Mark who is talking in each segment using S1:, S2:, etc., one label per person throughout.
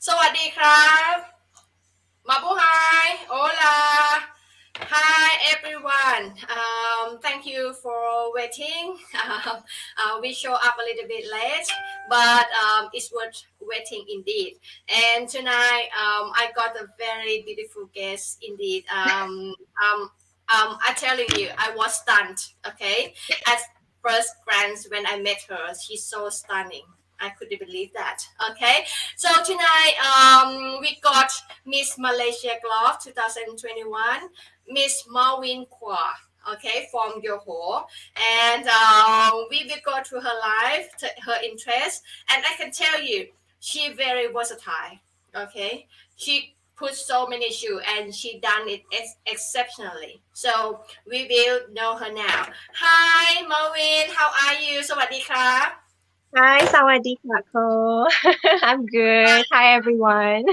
S1: สวัสดีครับMabuhay Hola Hi everyone thank you for waiting we show up a little bit late but it's worth waiting indeed and tonight I got a very beautiful guest indeed I telling you I was stunned okay at first glance when I met her she's so stunning I couldn't believe that okay so tonight we got Miss Malaysia Glove 2021 Miss Malveen Kaur okay from Johor and we will go through her life her interests and I can tell you she very versatile okay she put so many shoes and she done it exceptionally so we will know her now hi Malveen how are you สวัสดีครับ
S2: Hi, sawadee ko. I'm good. Hi, everyone.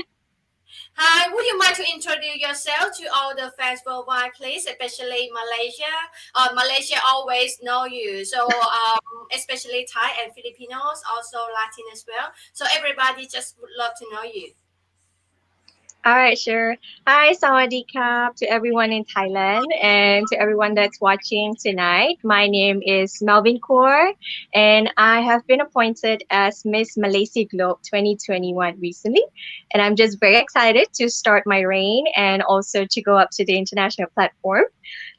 S1: Hi, would you mind to introduce yourself to all the fans worldwide, please, especially Malaysia? Malaysia always know you, so especially Thai and Filipinos, also Latin as well. So everybody just would love to know you.
S2: All right, sure. Hi, sawadee to everyone in Thailand and to everyone that's watching tonight. My name is Malveen Kaur, and I have been appointed as Miss Malaysia Globe 2021 recently. And I'm just very excited to start my reign and also to go up to the international platform.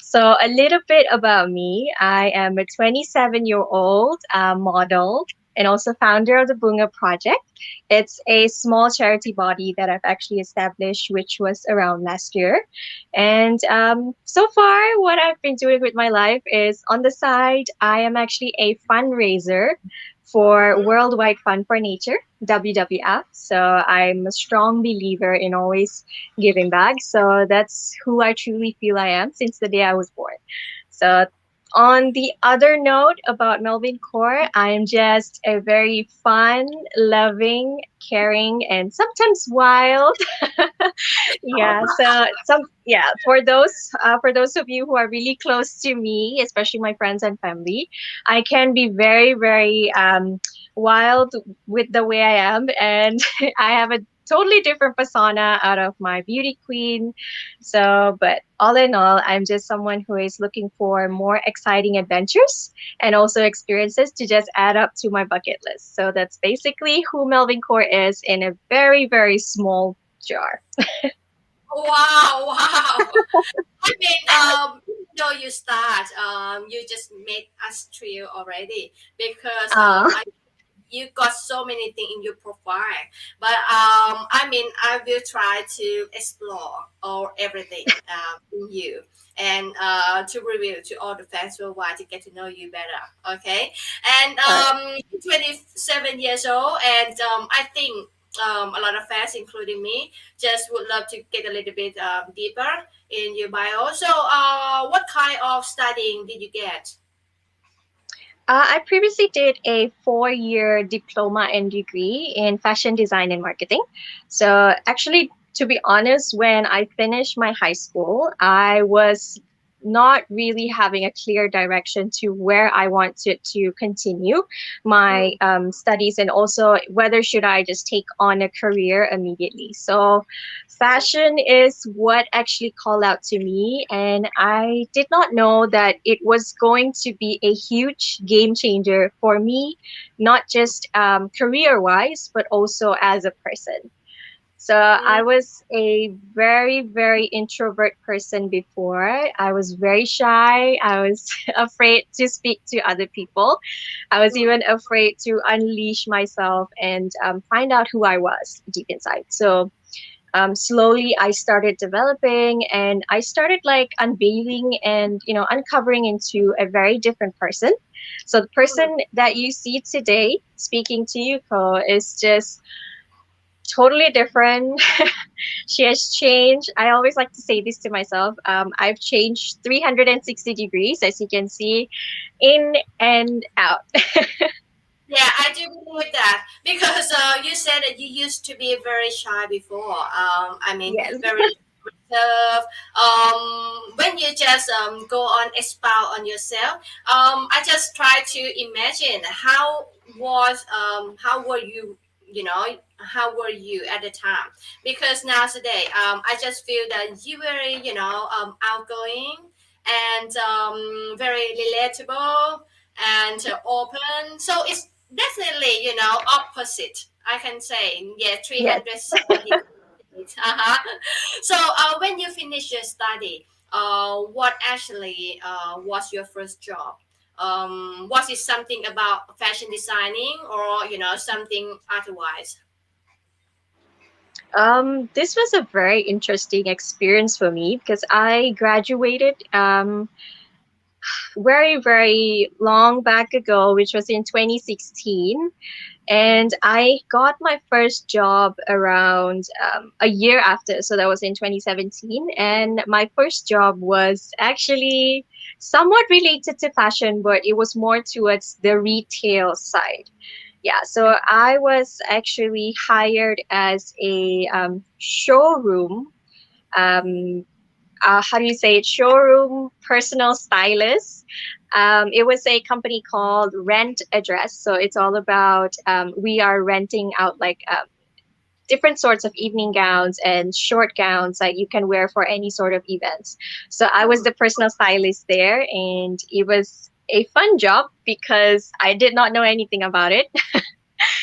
S2: So, a little bit about me. I am a 27-year-old model and also founder of the Bunga Project. It's a small charity body that I've actually established, which was around last year. And so far, what I've been doing with my life is on the side, I am actually a fundraiser for Worldwide Fund for Nature, WWF. So I'm a strong believer in always giving back. So that's who I truly feel I am since the day I was born. So on the other note about Melvin Kaur, I'm just a very fun, loving, caring, and sometimes wild. For those of you who are really close to me, especially my friends and family, I can be very, very wild with the way I am, and I have a totally different persona out of my beauty queen. So, but all in all, I'm just someone who is looking for more exciting adventures and also experiences to just add up to my bucket list. So that's basically who Melvin Core is in a very, very small jar.
S1: Wow, wow. I mean, you start, you just made us thrilled already because
S2: Uh,
S1: you got so many things in your profile but I mean I will try to explore all everything in you and to reveal to all the fans worldwide to get to know you better okay and
S2: all right.
S1: 27 years old and I think a lot of fans including me just would love to get a little bit deeper in your bio so what kind of studying did you get.
S2: I previously did a 4-year diploma and degree in fashion design and marketing. So, actually, to be honest, when I finished my high school, I was not really having a clear direction to where I wanted to continue my studies and also whether should I just take on a career immediately. So fashion is what actually called out to me, and I did not know that it was going to be a huge game changer for me, not just career wise, but also as a person. So I was a very, very introvert person before. I was very shy. I was afraid to speak to other people. I was even afraid to unleash myself and find out who I was deep inside. So slowly I started developing and I started like unveiling and uncovering into a very different person. So the person that you see today speaking to you, Ko, is just totally different. She has changed. I always like to say this to myself. I've changed 360 degrees, as you can see, in and out.
S1: Yeah, I do believe that because you said that you used to be very shy before. I mean,
S2: Yes.
S1: very reserved. When you just go on expound on yourself, I just try to imagine how were you how were you at the time? Because nowadays, I just feel that you very, outgoing and very relatable and open. So it's definitely, opposite. I can say, yeah,
S2: Yes.
S1: 360 degrees. So when you finish your study, what actually was your first job? Was it something about fashion designing or something otherwise?
S2: This was a very interesting experience for me because I graduated very, very long back ago, which was in 2016. And I got my first job around a year after. So that was in 2017. And my first job was actually somewhat related to fashion, but it was more towards the retail side. Yeah, so I was actually hired as a showroom, um, how do you say it, showroom personal stylist. It was a company called Rent Address. So it's all about we are renting out like different sorts of evening gowns and short gowns that you can wear for any sort of events. So I was
S1: Mm,
S2: the personal stylist there, and it was a fun job because I did not know anything about it.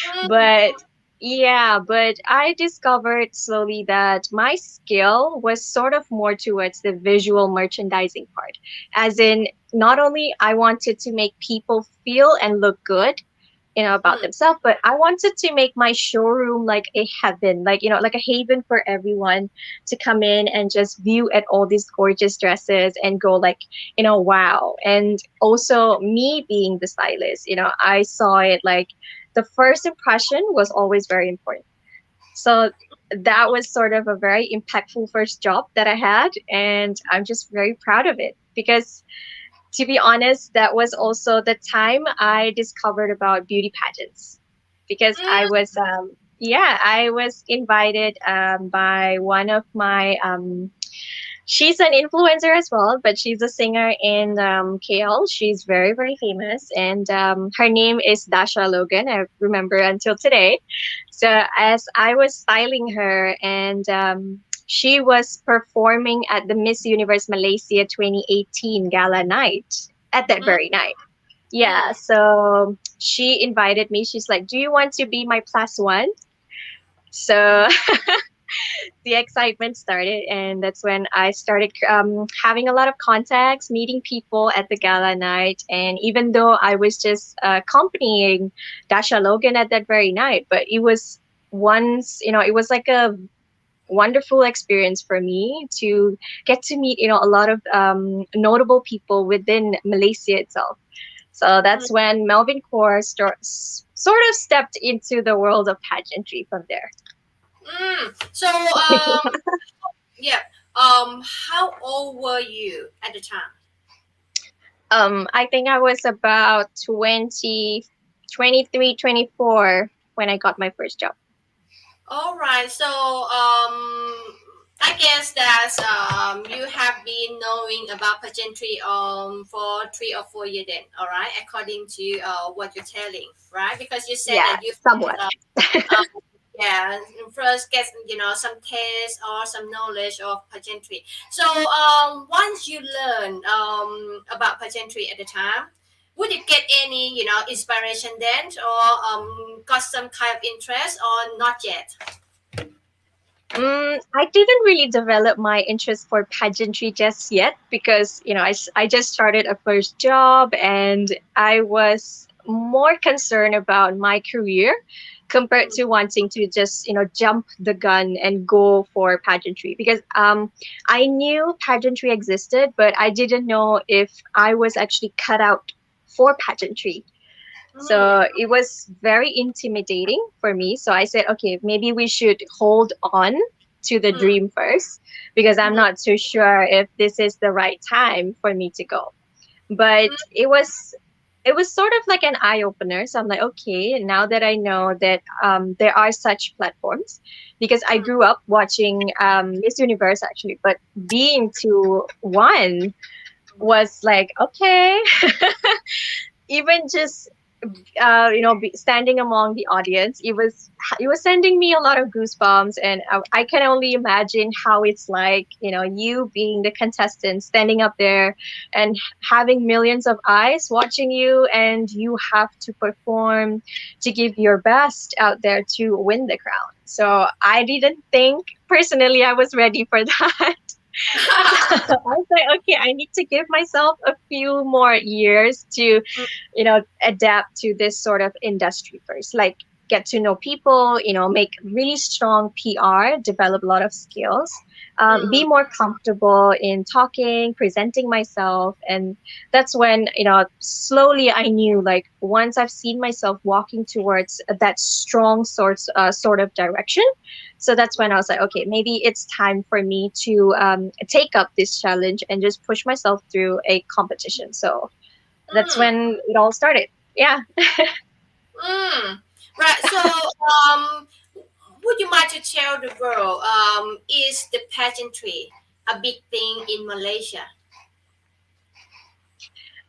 S1: mm,
S2: But yeah, but I discovered slowly that my skill was sort of more towards the visual merchandising part. As in, not only I wanted to make people feel and look good, about
S1: mm,
S2: themselves, but I wanted to make my showroom like a heaven, like, like a haven for everyone to come in and just view at all these gorgeous dresses and go like, wow. And also me being the stylist, I saw it like the first impression was always very important. So that was sort of a very impactful first job that I had. And I'm just very proud of it because, to be honest, that was also the time I discovered about beauty pageants because
S1: mm,
S2: I was invited by one of my, she's an influencer as well, but she's a singer in KL. She's very, very famous. And her name is Dasha Logan. I remember until today. So as I was styling her, and she was performing at the Miss Universe Malaysia 2018 gala night at that
S1: mm,
S2: very night. Yeah,
S1: mm,
S2: so she invited me. She's like, "Do you want to be my plus one?" So the excitement started, and that's when I started having a lot of contacts, meeting people at the gala night. And even though I was just accompanying Dasha Logan at that very night, but it was it was like a wonderful experience for me to get to meet, a lot of notable people within Malaysia itself. So that's when Malveen Kaur sort of stepped into the world of pageantry from there.
S1: So, yeah. How old were you at the time?
S2: I think I was about 20, 23, 24 when I got my first job.
S1: All right. So, I guess that you have been knowing about pageantry for 3 or 4 years then. All right, according to what you're telling, right? Because you said
S2: Yeah,
S1: that you
S2: somewhat.
S1: uh, yeah, first get some taste or some knowledge of pageantry. So once you learn about pageantry at the time, would you get any inspiration then, or got some kind of interest, or not yet?
S2: I didn't really develop my interest for pageantry just yet because, I just started a first job and I was more concerned about my career compared
S1: Mm,
S2: to wanting to just, jump the gun and go for pageantry because I knew pageantry existed, but I didn't know if I was actually cut out for pageantry.
S1: mm,
S2: So it was very intimidating for me. So I said, okay, maybe we should hold on to the
S1: mm,
S2: dream first because I'm
S1: mm,
S2: not too sure if this is the right time for me to go. But it was sort of like an eye opener. So I'm like, okay, now that I know that there are such platforms, because I
S1: mm,
S2: grew up watching Miss Universe actually, but being to one was like, okay, even just standing among the audience, it was sending me a lot of goosebumps, and I can only imagine how it's like, you being the contestant standing up there and having millions of eyes watching you, and you have to perform to give your best out there to win the crown. So I didn't think personally I was ready for that. I was like, okay, I need to give myself a few more years to, adapt to this sort of industry first. Like, get to know people, make really strong PR, develop a lot of skills, be
S1: Mm,
S2: more comfortable in talking, presenting myself. And that's when, slowly I knew, like, once I've seen myself walking towards that strong sort of direction. So that's when I was like, okay, maybe it's time for me to take up this challenge and just push myself through a competition. So that's
S1: mm,
S2: when it all started. Yeah.
S1: mm. Right. So, would you mind to tell the world, is the pageantry a big thing in Malaysia?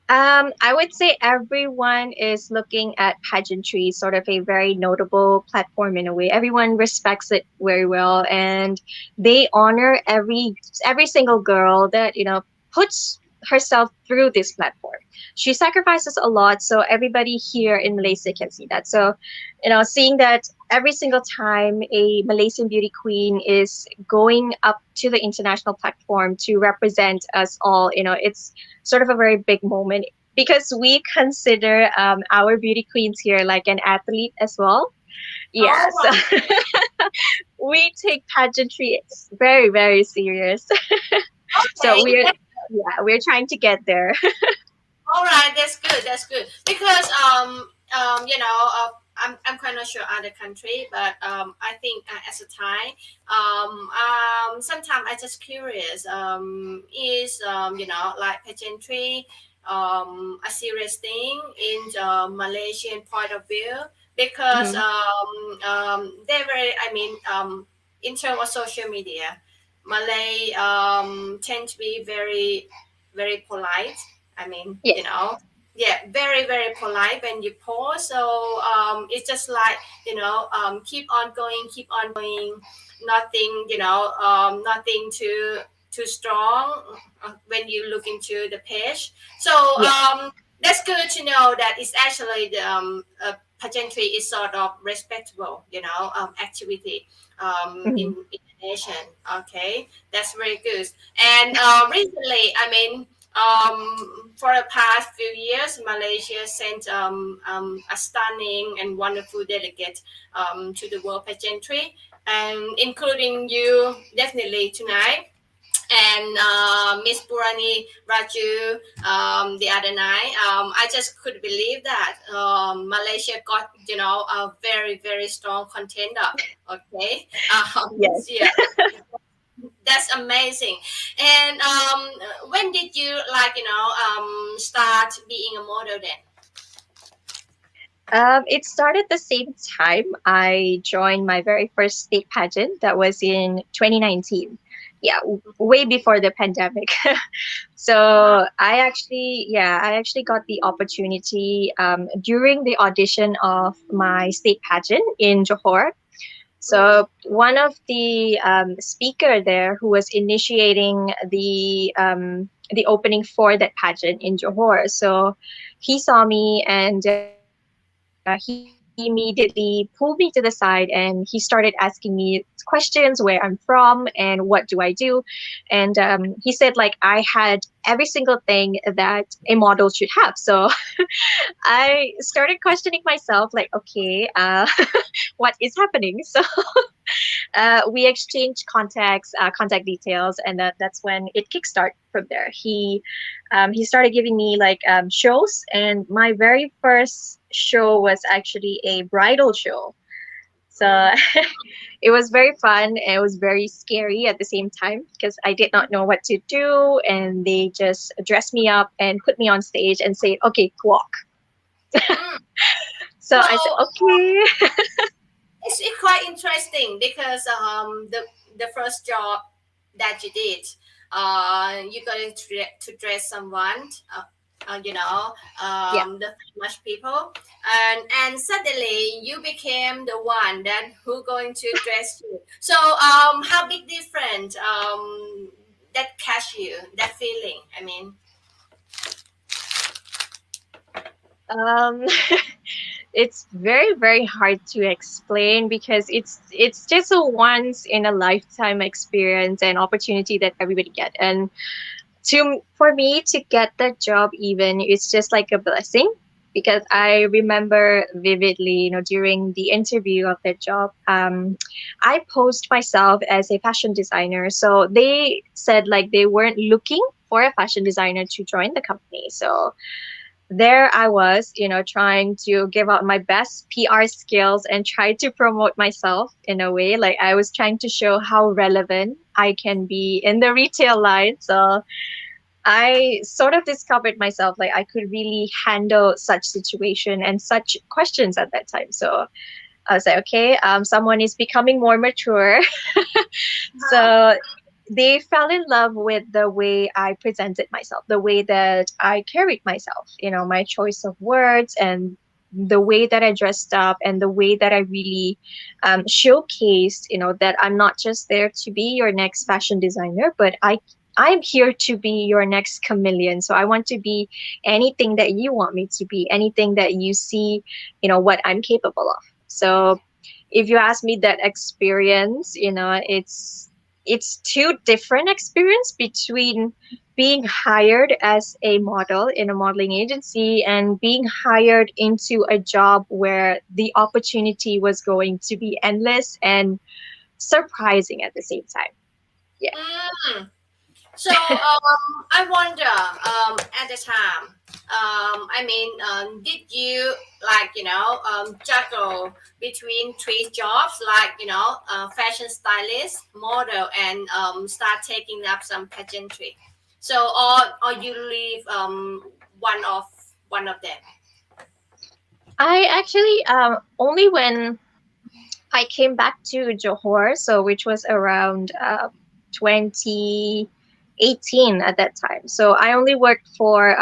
S2: I would say everyone is looking at pageantry, sort of a very notable platform in a way. Everyone respects it very well, and they honor every single girl that puts herself through this platform. She sacrifices a lot, so everybody here in Malaysia can see that. So, seeing that every single time a Malaysian beauty queen is going up to the international platform to represent us all, it's sort of a very big moment because we consider our beauty queens here like an athlete as well. Yeah,
S1: Oh,
S2: so we take pageantry very, very serious. So
S1: okay.
S2: we're trying to get there.
S1: All right, that's good. That's good because I'm kind of sure other country, but I think as a Thai, sometimes I just curious. Is like pageantry a serious thing in the Malaysian point of view? Because
S2: Mhm.
S1: they very, I mean, in terms of social media, Malay tend to be very very polite. I mean,
S2: Yes.
S1: yeah, very, very polite when you pause. So it's just like, keep on going, keep on going. Nothing, nothing too strong when you look into the page. So
S2: Yes.
S1: that's good to know that it's actually the pageantry is sort of respectable, activity
S2: Mhm.
S1: in the nation. Okay, that's very good. And recently, I mean, for the past few years, Malaysia sent a stunning and wonderful delegate to the World Pageantry, and including you definitely tonight. And Miss Purani Raju the other night. I just could believe that Malaysia got a very very strong contender. Okay,
S2: Yes.
S1: this year. That's amazing. And when did you start being a model then?
S2: It started the same time I joined my very first state pageant. That was in 2019. Yeah, way before the pandemic. So
S1: Uh-huh.
S2: I actually got the opportunity during the audition of my state pageant in Johor.
S1: Mm,
S2: So one of the speaker there who was initiating the opening for that pageant in Johor. So he saw me, and he immediately pulled me to the side and he started asking me questions, where I'm from and what do I do. And he said, like, I had every single thing that a model should have. So I started questioning myself, like, okay, what is happening? So we exchanged contact details, and that's when it kickstarted from there. He started giving me like shows, and my very first show was actually a bridal show. So
S1: mm,
S2: it was very fun. And it was very scary at the same time because I did not know what to do, and they just dressed me up and put me on stage and said, "Okay, walk."
S1: mm.
S2: So
S1: So
S2: I said, "Okay."
S1: it's quite interesting because the first job that you did, you got to dress someone.
S2: Yeah.
S1: the famous people, and suddenly you became the one that who going to dress you. So how big difference that catch you, that feeling, I mean.
S2: Um, it's very, very hard to explain because it's just a once in a lifetime experience and opportunity that everybody get. And to for me to get that job, even, it's just like a blessing, because I remember vividly, during the interview of that job, I posed myself as a fashion designer. So they said like they weren't looking for a fashion designer to join the company. So there I was, trying to give out my best PR skills and try to promote myself in a way. Like I was trying to show how relevant I can be in the retail line. So I sort of discovered myself like I could really handle such situation and such questions at that time. So I was like, okay, someone is becoming more mature.
S1: Huh?
S2: So they fell in love with the way I presented myself, the way that I carried myself, my choice of words and the way that I dressed up and the way that I really showcased, that I'm not just there to be your next fashion designer, but I'm here to be your next chameleon. So I want to be anything that you want me to be, anything that you see, what I'm capable of. So if you ask me that experience, it's two different experience between being hired as a model in a modeling agency and being hired into a job where the opportunity was going to be endless and surprising at the same time. Yeah.
S1: Mm. So I wonder, at the time, I mean, did you like juggle between three jobs, like fashion stylist, model, and start taking up some pageantry? So or you leave one of one of them.
S2: I actually only when I came back to Johor, so which was around 2018 at that time. So I only worked for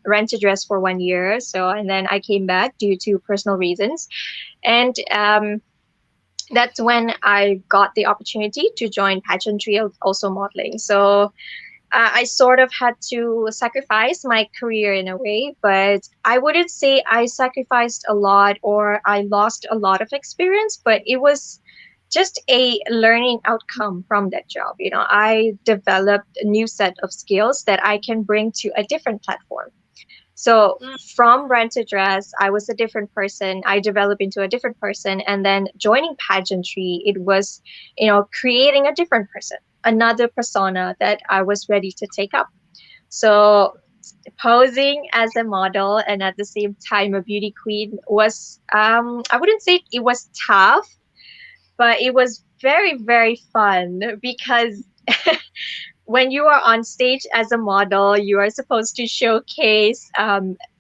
S2: Rent a Dress for 1 year. So and then I came back due to personal reasons, and that's when I got the opportunity to join pageantry, also modeling. So I sort of had to sacrifice my career in a way, but I wouldn't say I sacrificed a lot or I lost a lot of experience, but it was just a learning outcome from that job. I developed a new set of skills that I can bring to a different platform. So
S1: Mm,
S2: from Rent a Dress, I was a different person. I developed into a different person. And then joining pageantry, it was, creating a different person, another persona that I was ready to take up. So posing as a model and at the same time a beauty queen was, I wouldn't say it was tough, but it was very, very fun because when you are on stage as a model, you are supposed to showcase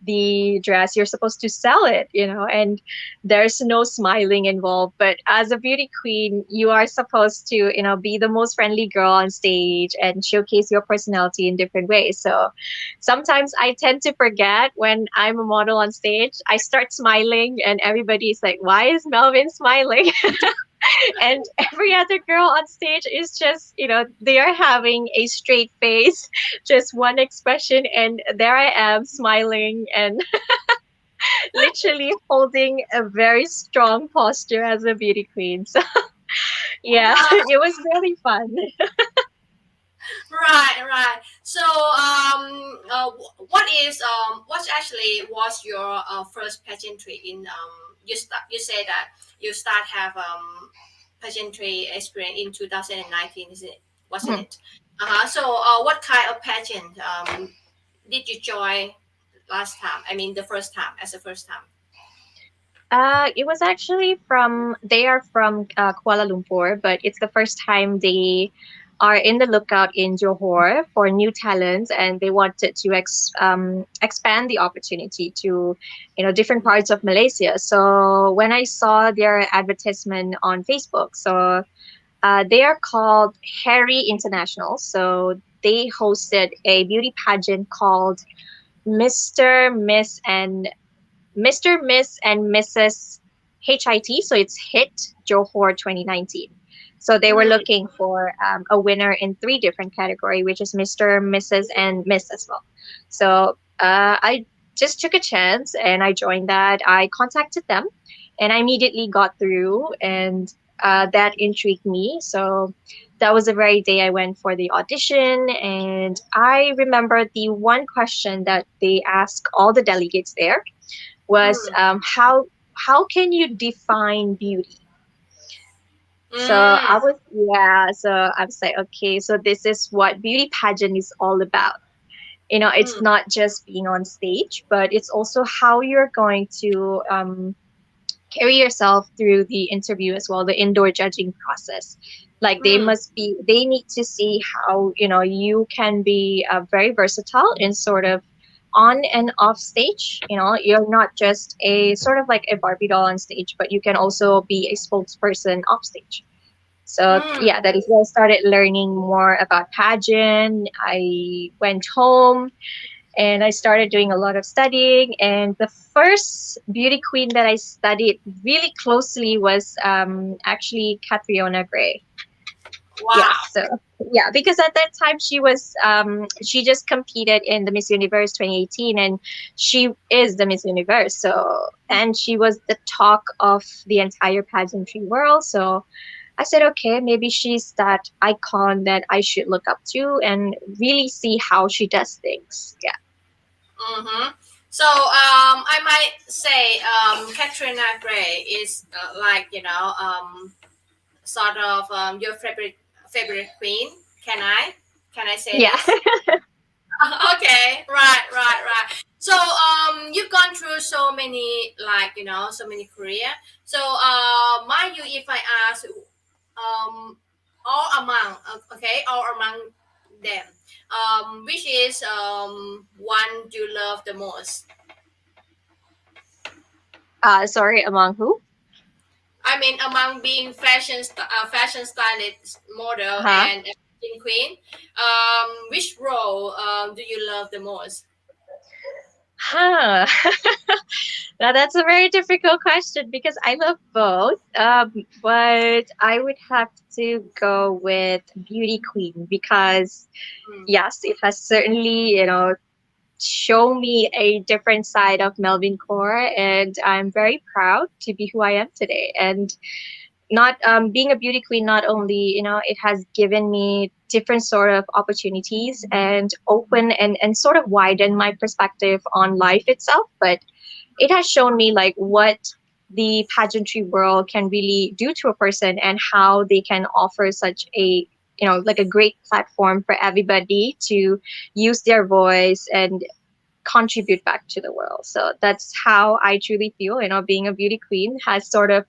S2: the dress. You're supposed to sell it, and there's no smiling involved. But as a beauty queen, you are supposed to, be the most friendly girl on stage and showcase your personality in different ways. So sometimes I tend to forget when I'm a model on stage. I start smiling, and everybody's like, "Why is Melvin smiling?" And every other girl on stage is just, they are having a straight face, just one expression, and there I am smiling and literally holding a very strong posture as a beauty queen. So yeah,
S1: wow.
S2: it was really fun.
S1: Right, right. So, what actually was your first pageantry in you say that you start have pageantry experience in 2019, is it? Wasn't
S2: Mhm.
S1: it? So, what kind of pageant did you join last time? I mean, the first time, as a first time.
S2: It was actually they are from Kuala Lumpur, but it's the first time they are in the lookout in Johor for new talents, and they wanted to expand the opportunity to, different parts of Malaysia. So when I saw their advertisement on Facebook, so they are called Harry International. So they hosted a beauty pageant called Mr. Miss and Mr. Miss and Mrs. HIT, so it's HIT Johor 2019. So they were
S1: Mm,
S2: looking for a winner in three different category, which is Mr., Mrs., and Miss as well. So I just took a chance and I joined that. I contacted them, and I immediately got through, and that intrigued me. So that was the very day I went for the audition, and I remember the one question that they asked all the delegates there was
S1: mm,
S2: how can you define beauty? So
S1: mm,
S2: I was like, okay, so this is what beauty pageant is all about. It's
S1: mm,
S2: not just being on stage, but it's also how you're going to carry yourself through the interview as well, the indoor judging process. Like
S1: mm,
S2: they need to see how you can be very versatile in sort of on and off stage. You're not just a sort of like a Barbie doll on stage, but you can also be a spokesperson off stage. So
S1: mm.
S2: yeah, that is where I started learning more about pageant. I went home and I started doing a lot of studying. And the first beauty queen that I studied really closely was actually Catriona Gray. Yes,
S1: Wow.
S2: so yeah, because at that time she just competed in the Miss Universe 2018, and she is the Miss Universe. So and she was the talk of the entire pageantry world. So I said, okay, maybe she's that icon that I should look up to and really see how she does things. Yeah.
S1: Mm-hmm. So I might say Katrina Gray is like sort of your favorite queen. Can I can I say
S2: Yeah.
S1: this? Okay, right. So you've gone through so many so many career. So mind you, if I ask all among all among them, which is one you love the most?
S2: Sorry, among who?
S1: I mean, among being fashion stylist, model,
S2: Huh?
S1: and a fashion queen, which role do you love the most?
S2: Huh. Now that's a very difficult question because I love both. But I would have to go with Beauty Queen because
S1: Mm,
S2: yes, it has certainly, shown me a different side of Melvin Kaur, and I'm very proud to be who I am today. And not being a beauty queen, not only it has given me different sort of opportunities and open and sort of widen my perspective on life itself, but it has shown me like what the pageantry world can really do to a person and how they can offer such a like a great platform for everybody to use their voice and contribute back to the world. So that's how I truly feel, being a beauty queen has sort of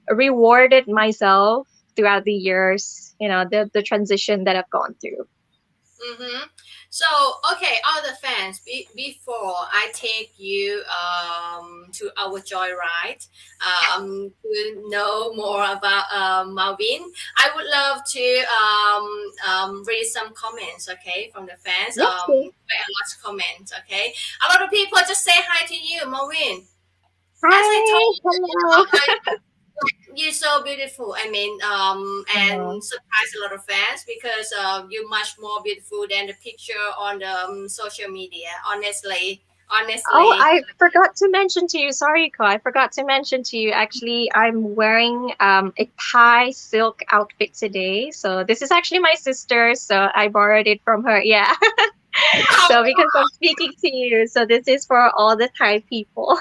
S2: rewarded myself throughout the years, the transition that I've gone through.
S1: mm-hmm. So, okay, all the fans, before I take you to our joyride to know more about Malveen, I would love to read some comments, okay, from the fans.
S2: Yes, please.
S1: Quite a lot of comments, okay. A lot of people just say hi to you, Malveen. As I told
S2: Hi,
S1: you,
S2: hello.
S1: you're so beautiful. I mean,
S2: Oh.
S1: and surprise a lot of fans because you're much more beautiful than the picture on the social media.
S2: Oh,
S1: Honestly.
S2: I forgot to mention to you. Sorry, Ko. I forgot to mention to you. Actually, I'm wearing a Thai silk outfit today. So this is actually my sister. So I borrowed it from her. Yeah. So because I'm speaking to you, so this is for all the Thai people.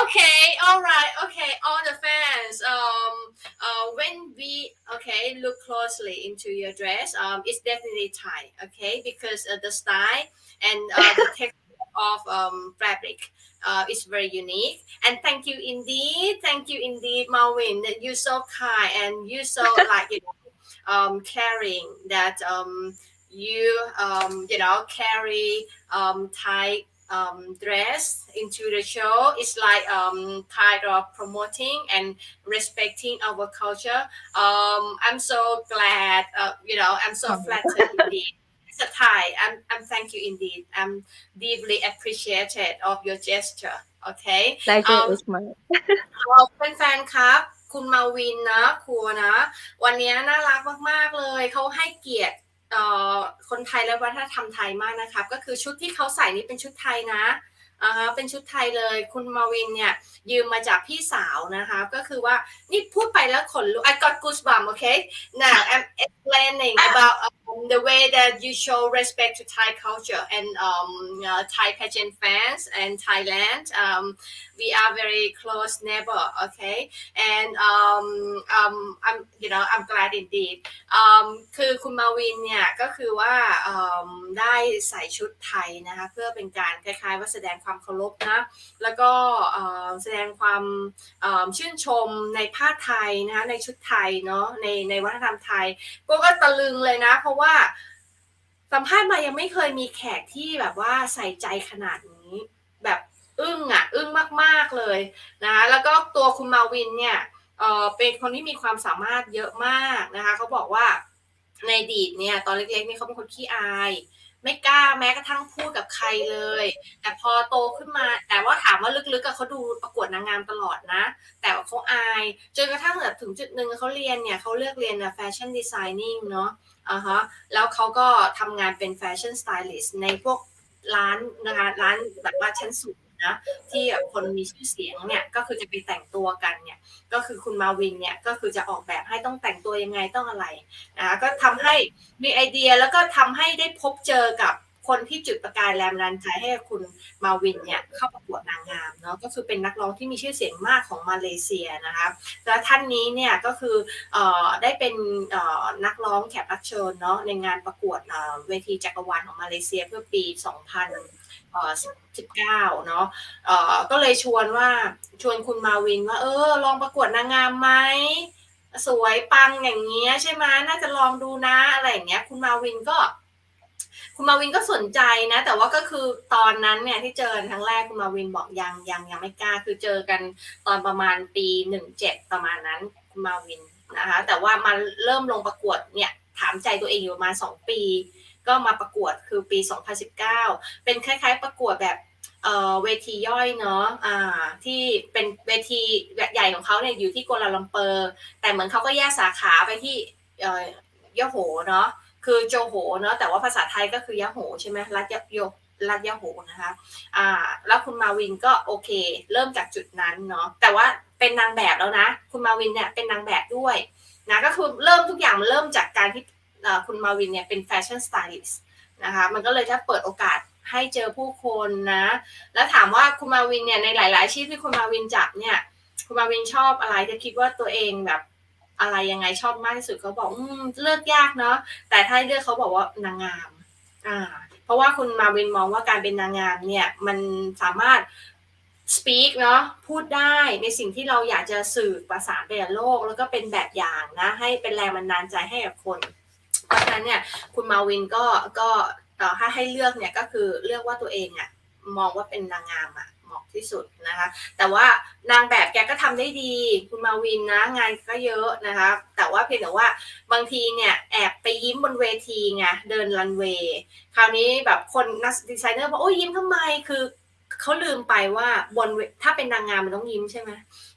S1: Okay, all right, okay, all the fans. When we look closely into your dress, it's definitely Thai. Okay, because the style and the texture of fabric is very unique. And thank you indeed, Marvin. That you're so kind and you so caring that carry Thai dress into the show. It's like kind of promoting and respecting our culture. I'm so glad, I'm so
S2: Oh.
S1: flattered indeed. a Thai. I'm thank you indeed. I'm deeply appreciated of your gesture. Okay.
S2: Pleasure is mine.
S1: เป็นแฟนครับคุณมาวินนะครัวนะวันนี้น่ารักมากๆเลยเขาให้เกียรติคนไทยและวัฒนธรรมไทยมากนะครับก็คือชุดที่เขาใส่นี่เป็นชุดไทยนะเป็นชุดไทยเลยคุณมาวินเนี่ยยืมมาจากพี่สาวนะคะก็คือว่านี่พูดไปแล้วขนลุก I got goosebumps okay now I'm explaining about the way that you show respect to Thai culture and Thai pageant fans and Thailand we are very close neighbor okay and I'm I'm glad indeed คือคุณมาวินเนี่ยก็คือว่าได้ใส่ชุดไทยนะคะเพื่อเป็นการคล้ายๆว่าแสดงความเคารพนะแล้วก็แสดงความชื่นชมในผ้าไทยนะคะในชุดไทยเนาะในวัฒนธรรมไทยก็ตะลึงเลยนะเพราะว่าสัมภาษณ์มายังไม่เคยมีแขกที่แบบว่าใส่ใจขนาดนี้แบบอึ้งมากๆเลยนะคะแล้วก็ตัวคุณมาวินเนี่ยเป็นคนที่มีความสามารถเยอะมากนะคะเขาบอกว่าในอดีตเนี่ยตอนเล็กๆเนี่ยเขาเป็นคนขี้อายไม่กล้าแม้กระทั่งพูดกับใครเลยแต่พอโตขึ้นมาแต่ว่าถามว่าลึกๆเขาดูประกวดนางงามตลอดนะแต่ว่าเขาอายจนกระทั่งแบบถึงจุดหนึ่งเขาเรียนเนี่ยเขาเลือกเรียนแฟชั่นดีไซนิ่งเนาะแล้วเขาก็ทำงานเป็นแฟชั่นสไตลิสต์ในพวกร้านนะคะร้านแบบว่าชั้นสูงนะที่คนมีชื่อเสียงเนี่ยก็คือจะไปแต่งตัวกันเนี่ยก็คือคุณมาวินเนี่ยก็คือจะออกแบบให้ต้องแต่งตัวยังไงต้องอะไรก็ทำให้มีไอเดียแล้วก็ทำให้ได้พบเจอกับคนที่จุดประกายแรงบันดาลใจให้คุณมาวินเนี่ยเข้าประกวดนางงามเนาะก็คือเป็นนักร้องที่มีชื่อเสียงมากของมาเลเซียนะคะแล้วท่านนี้เนี่ยก็คือได้เป็นนักร้องแขกรับเชิญเนาะในงานประกวดเวทีจักรวาลของมาเลเซียเพื่อปี 2019 เนาะก็เลยชวนคุณมาวินว่าลองประกวดนางงามไหมสวยปังอย่างเงี้ยใช่ไหมน่าจะลองดูนะอะไรอย่างเงี้ยคุณมาวินก็สนใจนะแต่ว่าก็คือตอนนั้นเนี่ยที่เจอครั้งแรกคุณมาวินบอกยังไม่กล้าคือเจอกันตอนประมาณปี17ประมาณนั้นคุณมาวินนะคะแต่ว่ามาเริ่มลงประกวดเนี่ยถามใจตัวเองอยู่ประมาณ2 ปีก็มาประกวดคือปี2019เป็นคล้ายๆประกวดแบบเวทีย่อยเนาะที่เป็นเวทีใหญ่ของเขาเนี่ยอยู่ที่กัวลาลัมเปอร์แต่เหมือนเขาก็แยกสาขาไปที่ยะโหเนาะคือโจโหเนาะแต่ว่าภาษาไทยก็คือยะโหใช่ไหมรัฐยะโหนะคะแล้วคุณมาวินก็โอเคเริ่มจากจุดนั้นเนาะแต่ว่าเป็นนางแบบแล้วนะคุณมาวินเนี่ยเป็นนางแบบด้วยนะก็คือเริ่มทุกอย่างมันเริ่มจากการที่คุณมาวินเนี่ยเป็นแฟชั่นสไตลิสต์นะคะมันก็เลยจะเปิดโอกาสให้เจอผู้คนนะแล้วถามว่าคุณมาวินเนี่ยในหลายๆอาชีพที่คุณมาวินจับเนี่ยคุณมาวินชอบอะไรจะคิดว่าตัวเองแบบอะไรยังไงชอบมากที่สุดเขาบอกเลือกยากเนาะแต่ถ้าเลือกเขาบอกว่านางงามเพราะว่าคุณมาวินมองว่าการเป็นนางงามเนี่ยมันสามารถ speak เนาะพูดได้ในสิ่งที่เราอยากจะสื่อประสานไปกับโลกแล้วก็เป็นแบบอย่างนะให้เป็นแรงบันดาลใจให้กับคนเพราะฉะนั้นเนี่ยคุณมาวินก็ถ้าให้เลือกเนี่ยก็คือเลือกว่าตัวเองอ่ะมองว่าเป็นนางงามอ่ะเหมาะที่สุดนะคะแต่ว่านางแบบแกก็ทำได้ดีคุณมาวินนะงานก็เยอะนะคะแต่ว่าเพียงแต่ว่าบางทีเนี่ยแอบไปยิ้มบนเวทีไงเดินรันเวย์คราวนี้แบบคนนักดีไซเนอร์บอกโอ้ยยิ้มทำไมคือเขาลืมไปว่าถ้าเป็นนางงามมันต้องยิ้มใช่ไหม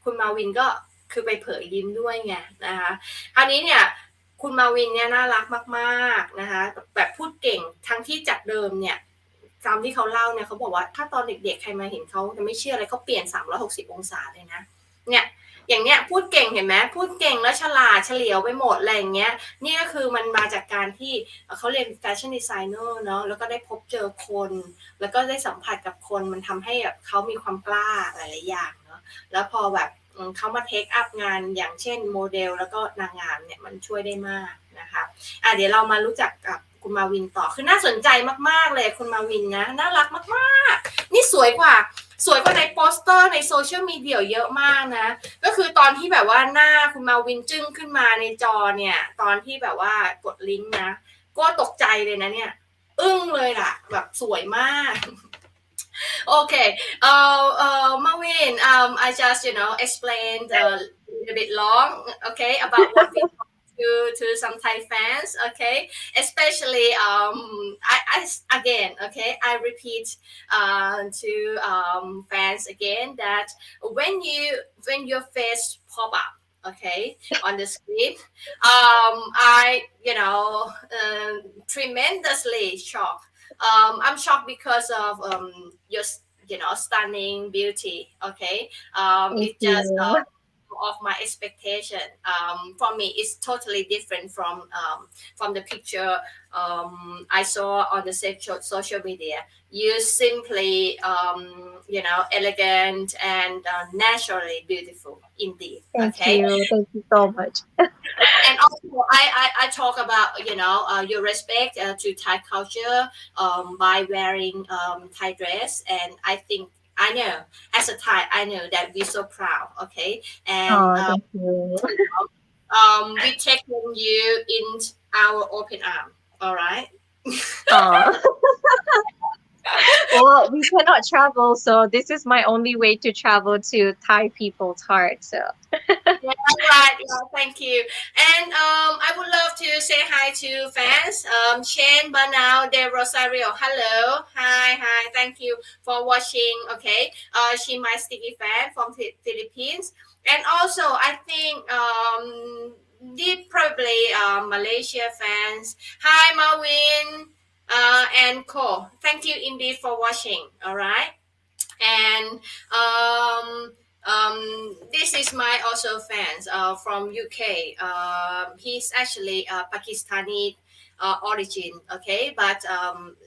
S1: คุณมาวินก็คือไปเผยยิ้มด้วยไงนะคะคราวนี้เนี่ยคุณมาวินเนี่ยน่ารักมากๆนะคะแบบพูดเก่งทั้งที่จากเดิมเนี่ยตามที่เขาเล่าเนี่ยเขาบอกว่าถ้าตอนเด็กๆใครมาเห็นเขาจะไม่เชื่ออะไรเขาเปลี่ยน360องศาเลยนะเนี่ยอย่างเนี้ยพูดเก่งเห็นไหมพูดเก่งแล้วฉลาดเฉลียวไปหมดอะไรอย่างเงี้ยนี่ก็คือมันมาจากการที่เขาเรียนแฟชั่นดีไซเนอร์เนาะแล้วก็ได้พบเจอคนแล้วก็ได้สัมผัสกับคนมันทำให้แบบเขามีความกล้าหลายๆอย่างเนาะแล้วพอแบบเขามาเทคอัพงานอย่างเช่นโมเดลแล้วก็นางงามเนี่ยมันช่วยได้มากนะคะเดี๋ยวเรามารู้จักกับคุณมาวินต่อคือน่าสนใจมากๆเลยคุณมาวินนะน่ารักมากๆนี่สวยกว่าในโปสเตอร์ในโซเชียลมีเดียเยอะมากนะก็คือตอนที่แบบว่าหน้าคุณมาวินจึ้งขึ้นมาในจอเนี่ยตอนที่แบบว่ากดลิงก์นะก็ตกใจเลยนะเนี่ยอึ้งเลยล่ะแบบสวยมาก Okay, Maureen, I just explained a little bit long, okay, about what we to some Thai fans, okay? Especially again, okay, I repeat to fans again that when your face pop up, okay, on the screen, I tremendously shocked. I'm shocked because of your stunning beauty. Okay,
S2: Thank
S1: it just
S2: you.
S1: of my expectation. For me, it's totally different from the picture I saw on the social media. You simply elegant and naturally beautiful indeed.
S2: Thank
S1: Okay,
S2: you. Thank you so much.
S1: and also I talk about your respect to Thai culture by wearing Thai dress, and I think I know as a Thai I know that we're so proud, okay, and
S2: Oh, thank you.
S1: we taking you in our open arm, all right.
S2: Oh, well, we cannot travel, so this is my only way to travel to Thai people's heart. So,
S1: Yeah, right. Yeah, thank you. And I would love to say hi to fans. Shane Banao de Rosario. Hello. Hi, hi. Thank you for watching. Okay. She my sticky fan from Philippines. And also, I think the probably Malaysia fans. Hi, Marvin and Co. Thank you indeed for watching. All right. And this is my also fans from UK. He's actually Pakistani origin, okay, but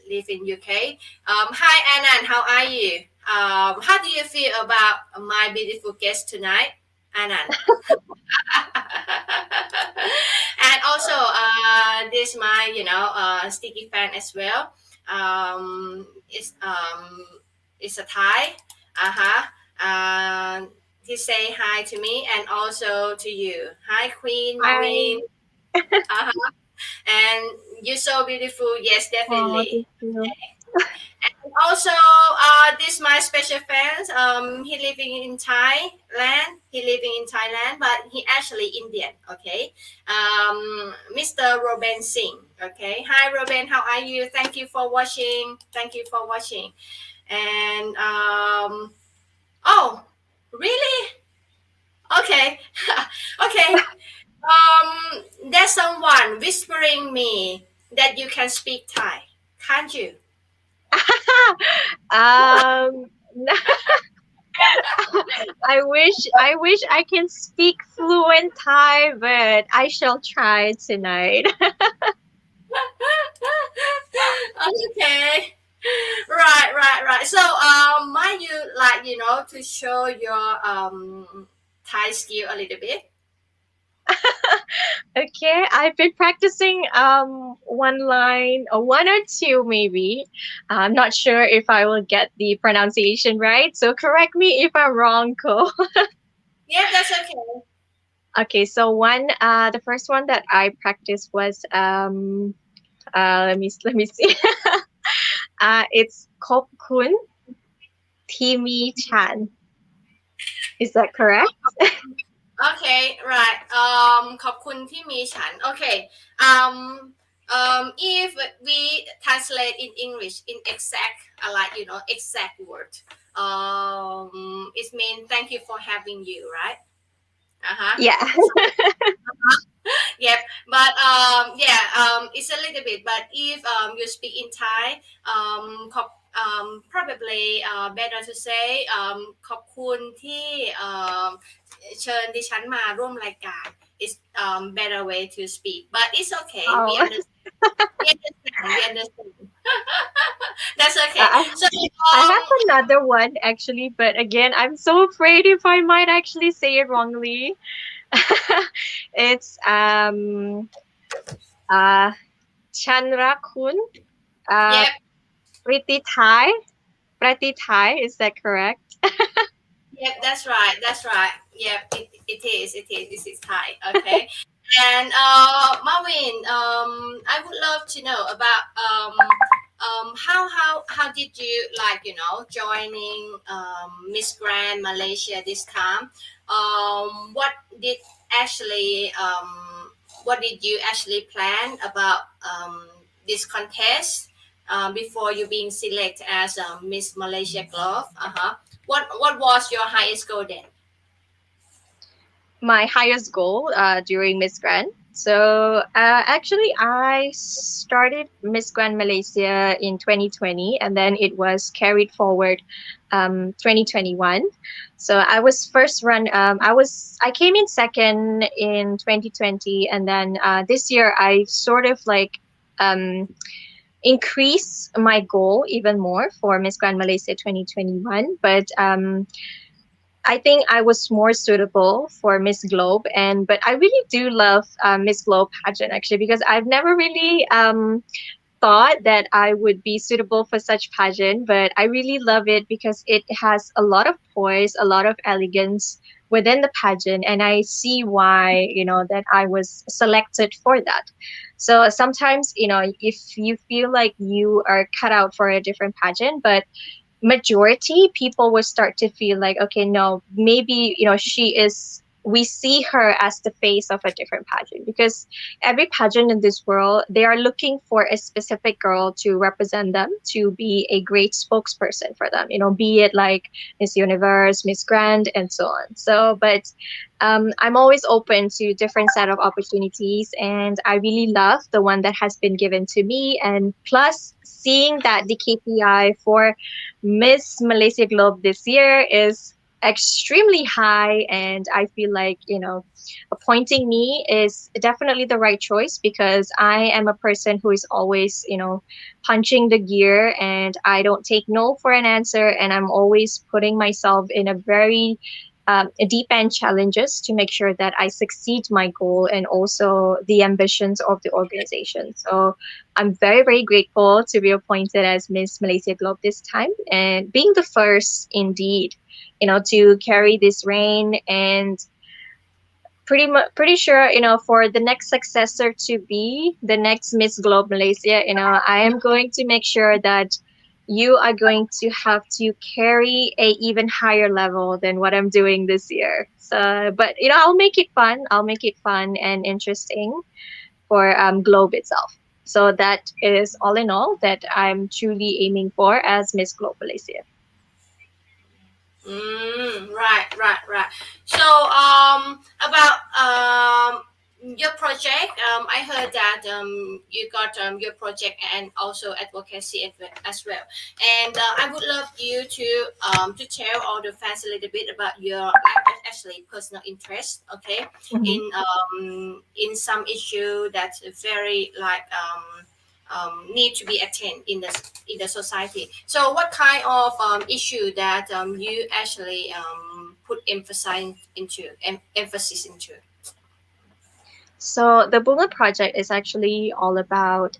S1: live in UK. Hi Anand, how are you? How do you feel about my beautiful guest tonight, Anand? And also, this my sticky fan as well. It's a Thai. Uh-huh. He say hi to me and also to you. Hi, Queen
S2: hi.
S1: Maureen. Uh-huh. And you're so beautiful. Yes,
S2: Oh,
S1: definitely.
S2: thank you.
S1: Also, this my special fans. He living in Thailand. He living in Thailand, but he actually Indian. Okay. Mr. Robin Singh. Okay. Hi, Robin. How are you? Thank you for watching. Thank you for watching. And oh, really? Okay. Okay. There's someone whispering me that you can speak Thai. Can't you?
S2: um, I wish I can speak fluent Thai, but I shall try tonight.
S1: Okay. Right, right, right. So, might you like to show your Thai skill a little bit?
S2: Okay, I've been practicing one line or one or two maybe. I'm not sure if I will get the pronunciation right, so correct me if I'm wrong, Ko.
S1: Yeah, that's okay.
S2: Okay, so the first one that I practiced was let me see. It's Kop Kun Timi Chan. Is that correct?
S1: Okay, right. ขอบคุณที่มีฉัน Okay. Um, if we translate in English in exact, like exact word, it means thank you for having you, right? Uh-huh.
S2: Yeah.
S1: Yep, but yeah, it's a little bit. But if you speak in Thai, probably better to say ขอบคุณที่เชิญดิฉันมาร่วมรายการ is better way to speak, but it's okay. We
S2: Oh,
S1: understand. We understand. We understand. That's okay.
S2: I
S1: So
S2: I have another one actually, but again, I'm so afraid if I might actually say it wrongly. It's uh Chandra Kun uh
S1: yep,
S2: Pretty Thai. Pretty Thai, is that correct?
S1: yep, that's right. That's right. Yep, it is. It is. It is Thai. Okay. And Marvin, I would love to know about how did you like joining Miss Grand Malaysia this time? What did actually what did you actually plan about this contest before you being selected as Miss Malaysia Glove? What was your highest goal then?
S2: My highest goal during Miss Grand. So actually, I started Miss Grand Malaysia in 2020, and then it was carried forward 2021. So I was first run. I came in second in 2020, and then this year I sort of like um, increase my goal even more for Miss Grand Malaysia 2021. But I think I was more suitable for Miss Globe, and but I really do love Miss Globe pageant actually because I've never really thought that I would be suitable for such pageant, but I really love it because it has a lot of poise, a lot of elegance within the pageant, and I see why that I was selected for that. So sometimes if you feel like you are cut out for a different pageant, but majority people will start to feel like, okay, no, maybe she is, we see her as the face of a different pageant because every pageant in this world, they are looking for a specific girl to represent them, to be a great spokesperson for them, be it like Miss Universe, Miss Grand, and so on. So but I'm always open to different set of opportunities, and I really love the one that has been given to me. And plus, seeing that the KPI for Miss Malaysia Globe this year is extremely high, and I feel like appointing me is definitely the right choice because I am a person who is always punching the gear, and I don't take no for an answer, and I'm always putting myself in a very deep end challenges to make sure that I succeed my goal and also the ambitions of the organization. So I'm very, very grateful to be appointed as Miss Malaysia Globe this time and being the first indeed, to carry this reign, and pretty sure for the next successor to be the next Miss Globe Malaysia, I am going to make sure that you are going to have to carry a even higher level than what I'm doing this year. So but I'll make it fun, and interesting for Globe itself. So that is all in all that I'm truly aiming for as Miss Globe Malaysia.
S1: Right, right, right. So, about your project, I heard that you got your project and also advocacy as well. And I would love you to tell all the fans a little bit about your actually personal interest, okay,
S2: Mhm.
S1: in some issue that's very like need to be attained in the society. So, what kind of issue that you actually put emphasis into?
S2: So the Bunga Project is actually all about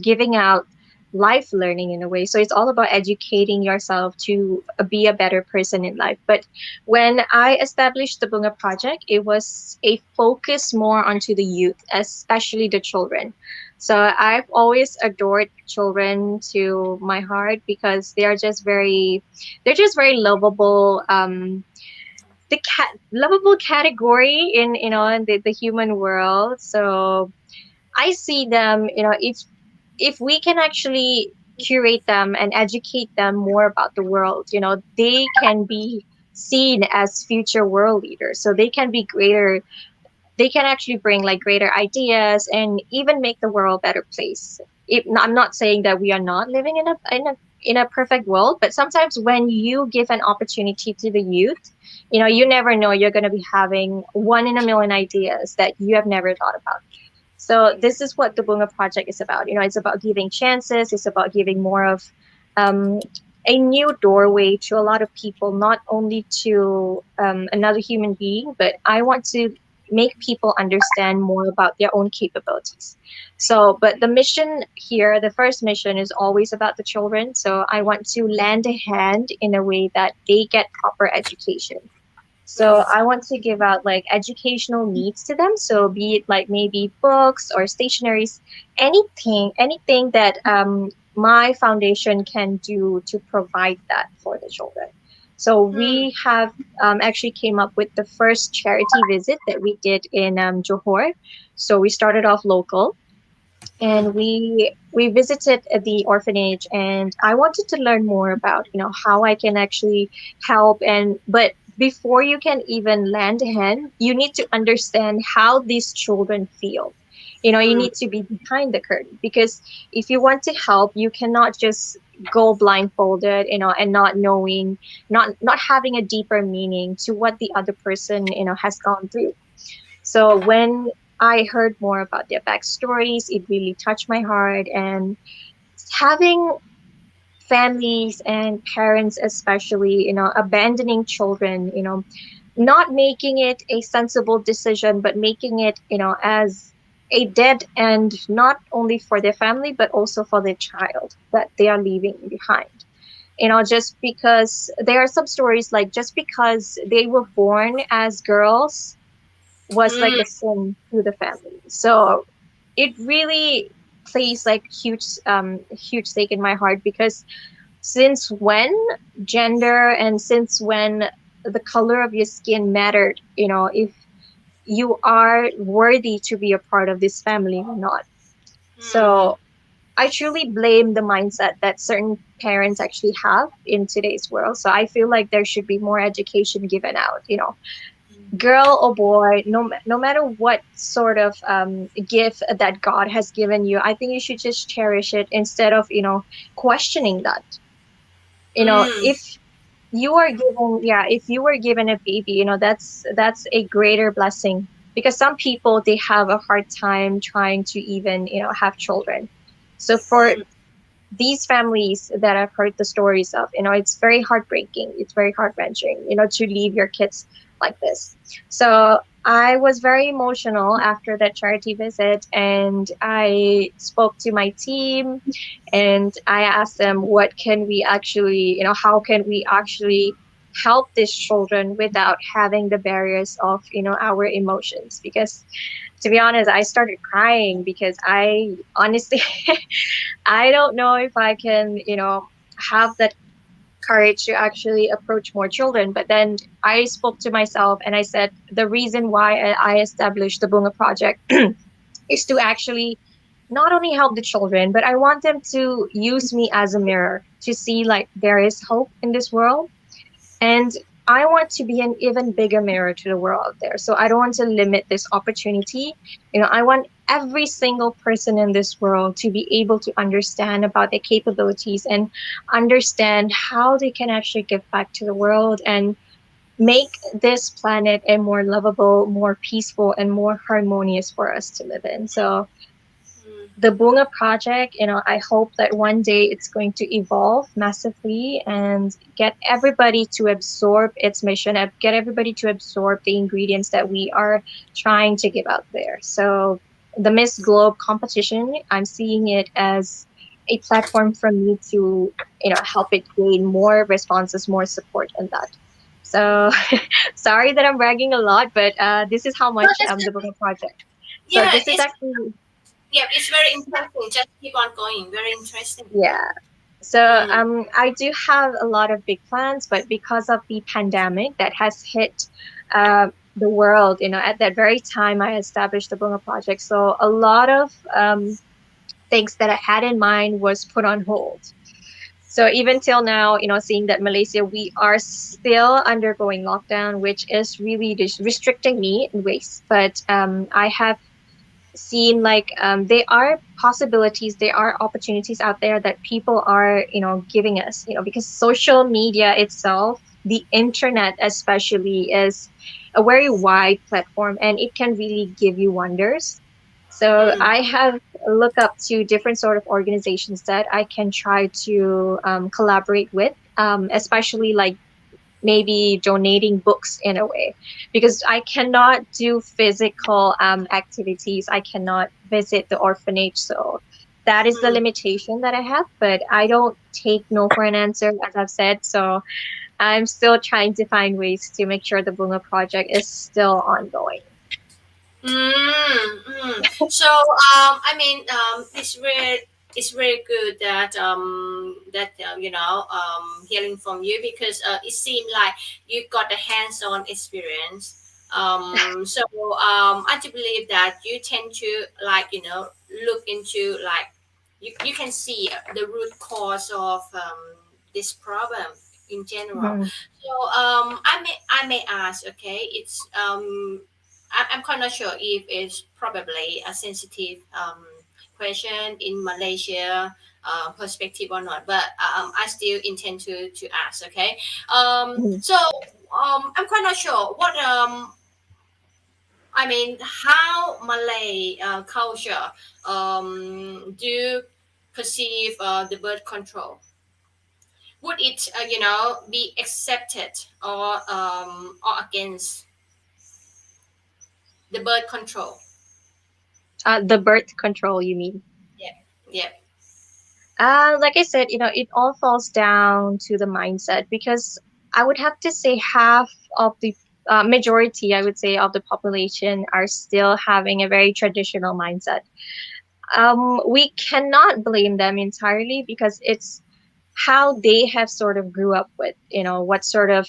S2: giving out life learning in a way. So it's all about educating yourself to be a better person in life. But when I established the Bunga Project, it was a focus more onto the youth, especially the children. So I've always adored children to my heart because they're just very lovable. The lovable category in in the human world. So I see them, if we can actually curate them and educate them more about the world, they can be seen as future world leaders, so they can be greater, they can actually bring like greater ideas and even make the world a better place. I'm not saying that we are not living in a perfect world, but sometimes when you give an opportunity to the youth, you never know, you're going to be having one in a million ideas that you have never thought about. So this is what the Bunga Project is about. It's about giving chances. It's about giving more of um, a new doorway to a lot of people, not only to another human being, but I want to make people understand more about their own capabilities. So, but the mission here, the first mission is always about the children. So I want to lend a hand in a way that they get proper education. So I want to give out like educational needs to them. So be it like maybe books or stationaries, anything that my foundation can do to provide that for the children. So
S1: Mm,
S2: we have actually came up with the first charity visit that we did in Johor. So we started off local, and
S1: mm,
S2: we visited the orphanage, and I wanted to learn more about how I can actually help. And but before you can even lend a hand, you need to understand how these children feel. You
S1: mm,
S2: need to be behind the curtain, because if you want to help, you cannot just go blindfolded, and not knowing, not having a deeper meaning to what the other person has gone through. So when I heard more about their backstories, it really touched my heart. And having families and parents, especially, abandoning children, not making it a sensible decision, but making it, as a dead end, not only for their family, but also for their child that they are leaving behind. Just because there are some stories like just because they were born as girls was like
S1: mm,
S2: a sin to the family. So it really plays like huge stake in my heart, because since when gender, and since when the color of your skin mattered, if you are worthy to be a part of this family or not.
S1: mm,
S2: So I truly blame the mindset that certain parents actually have in today's world. So I feel like there should be more education given out, girl or boy, no matter what sort of gift that God has given you, I think you should just cherish it instead of questioning that.
S1: mm,
S2: If you are given, yeah, if you were given a baby, that's a greater blessing, because some people, they have a hard time trying to even have children. So for
S1: mm,
S2: these families that I've heard the stories of, it's very heartbreaking. It's very heart wrenching, to leave your kids like this. So I was very emotional after that charity visit, and I spoke to my team, and I asked them, what can we actually, how can we actually help these children without having the barriers of, our emotions? Because to be honest, I started crying because I honestly, I don't know if I can, have that courage to actually approach more children. But then I spoke to myself and I said, the reason why I established the Bunga Project is to actually not only help the children, but I want them to use me as a mirror to see like there is hope in this world. And I want to be an even bigger mirror to the world out there. So I don't want to limit this opportunity. I want every single person in this world to be able to understand about their capabilities and understand how they can actually give back to the world and make this planet a more lovable, more peaceful, and more harmonious for us to live in. So
S1: mm,
S2: the Bunga project, I hope that one day it's going to evolve massively and get everybody to absorb its mission, and get everybody to absorb the ingredients that we are trying to give out there. So the Miss Globe competition, I'm seeing it as a platform for me to, help it gain more responses, more support in that. So
S1: mm.
S2: sorry that I'm bragging a lot, but this is how
S1: No,
S2: much
S1: that's
S2: the Bunga project. So
S1: yeah.
S2: this is
S1: It's
S2: actually,
S1: yeah. It's very interesting. Just keep on going. Very interesting.
S2: yeah. So
S1: Mm,
S2: I do have a lot of big plans, but because of the pandemic that has hit the world, at that very time I established the Bunga Project. So a lot of things that I had in mind was put on hold. So even till now, seeing that Malaysia, we are still undergoing lockdown, which is really just restricting me in ways. But I have seen like there are possibilities, there are opportunities out there that people are giving us, because social media itself, the internet especially, is a very wide platform and it can really give you wonders. So
S1: mm,
S2: I have look up to different sort of organizations that I can try to collaborate with, especially like maybe donating books in a way, because I cannot do physical activities. I cannot visit the orphanage. So that is the
S1: mm.
S2: limitation that I have, but I don't take no for an answer, as I've said. So I'm still trying to find ways to make sure the Bunga project is still ongoing.
S1: Mm, mm. So, I mean, it's very good that that hearing from you, because it seemed like you got a hands-on experience. So I do believe that you tend to, look into, you can see the root cause of this problem in general.
S2: Mhm.
S1: So I may ask, okay, I'm kind of sure if it's probably a sensitive question in Malaysia perspective or not, but I still intend to ask. Okay,
S2: Mhm.
S1: so I'm quite not sure what I mean, how Malay culture do perceive the birth control. Would it be accepted or against the birth control?
S2: The birth control, you mean?
S1: Yeah, yeah.
S2: Like I said, it all falls down to the mindset because I would have to say half of the majority, I would say, of the population are still having a very traditional mindset. We cannot blame them entirely because it's how they have sort of grew up with, what sort of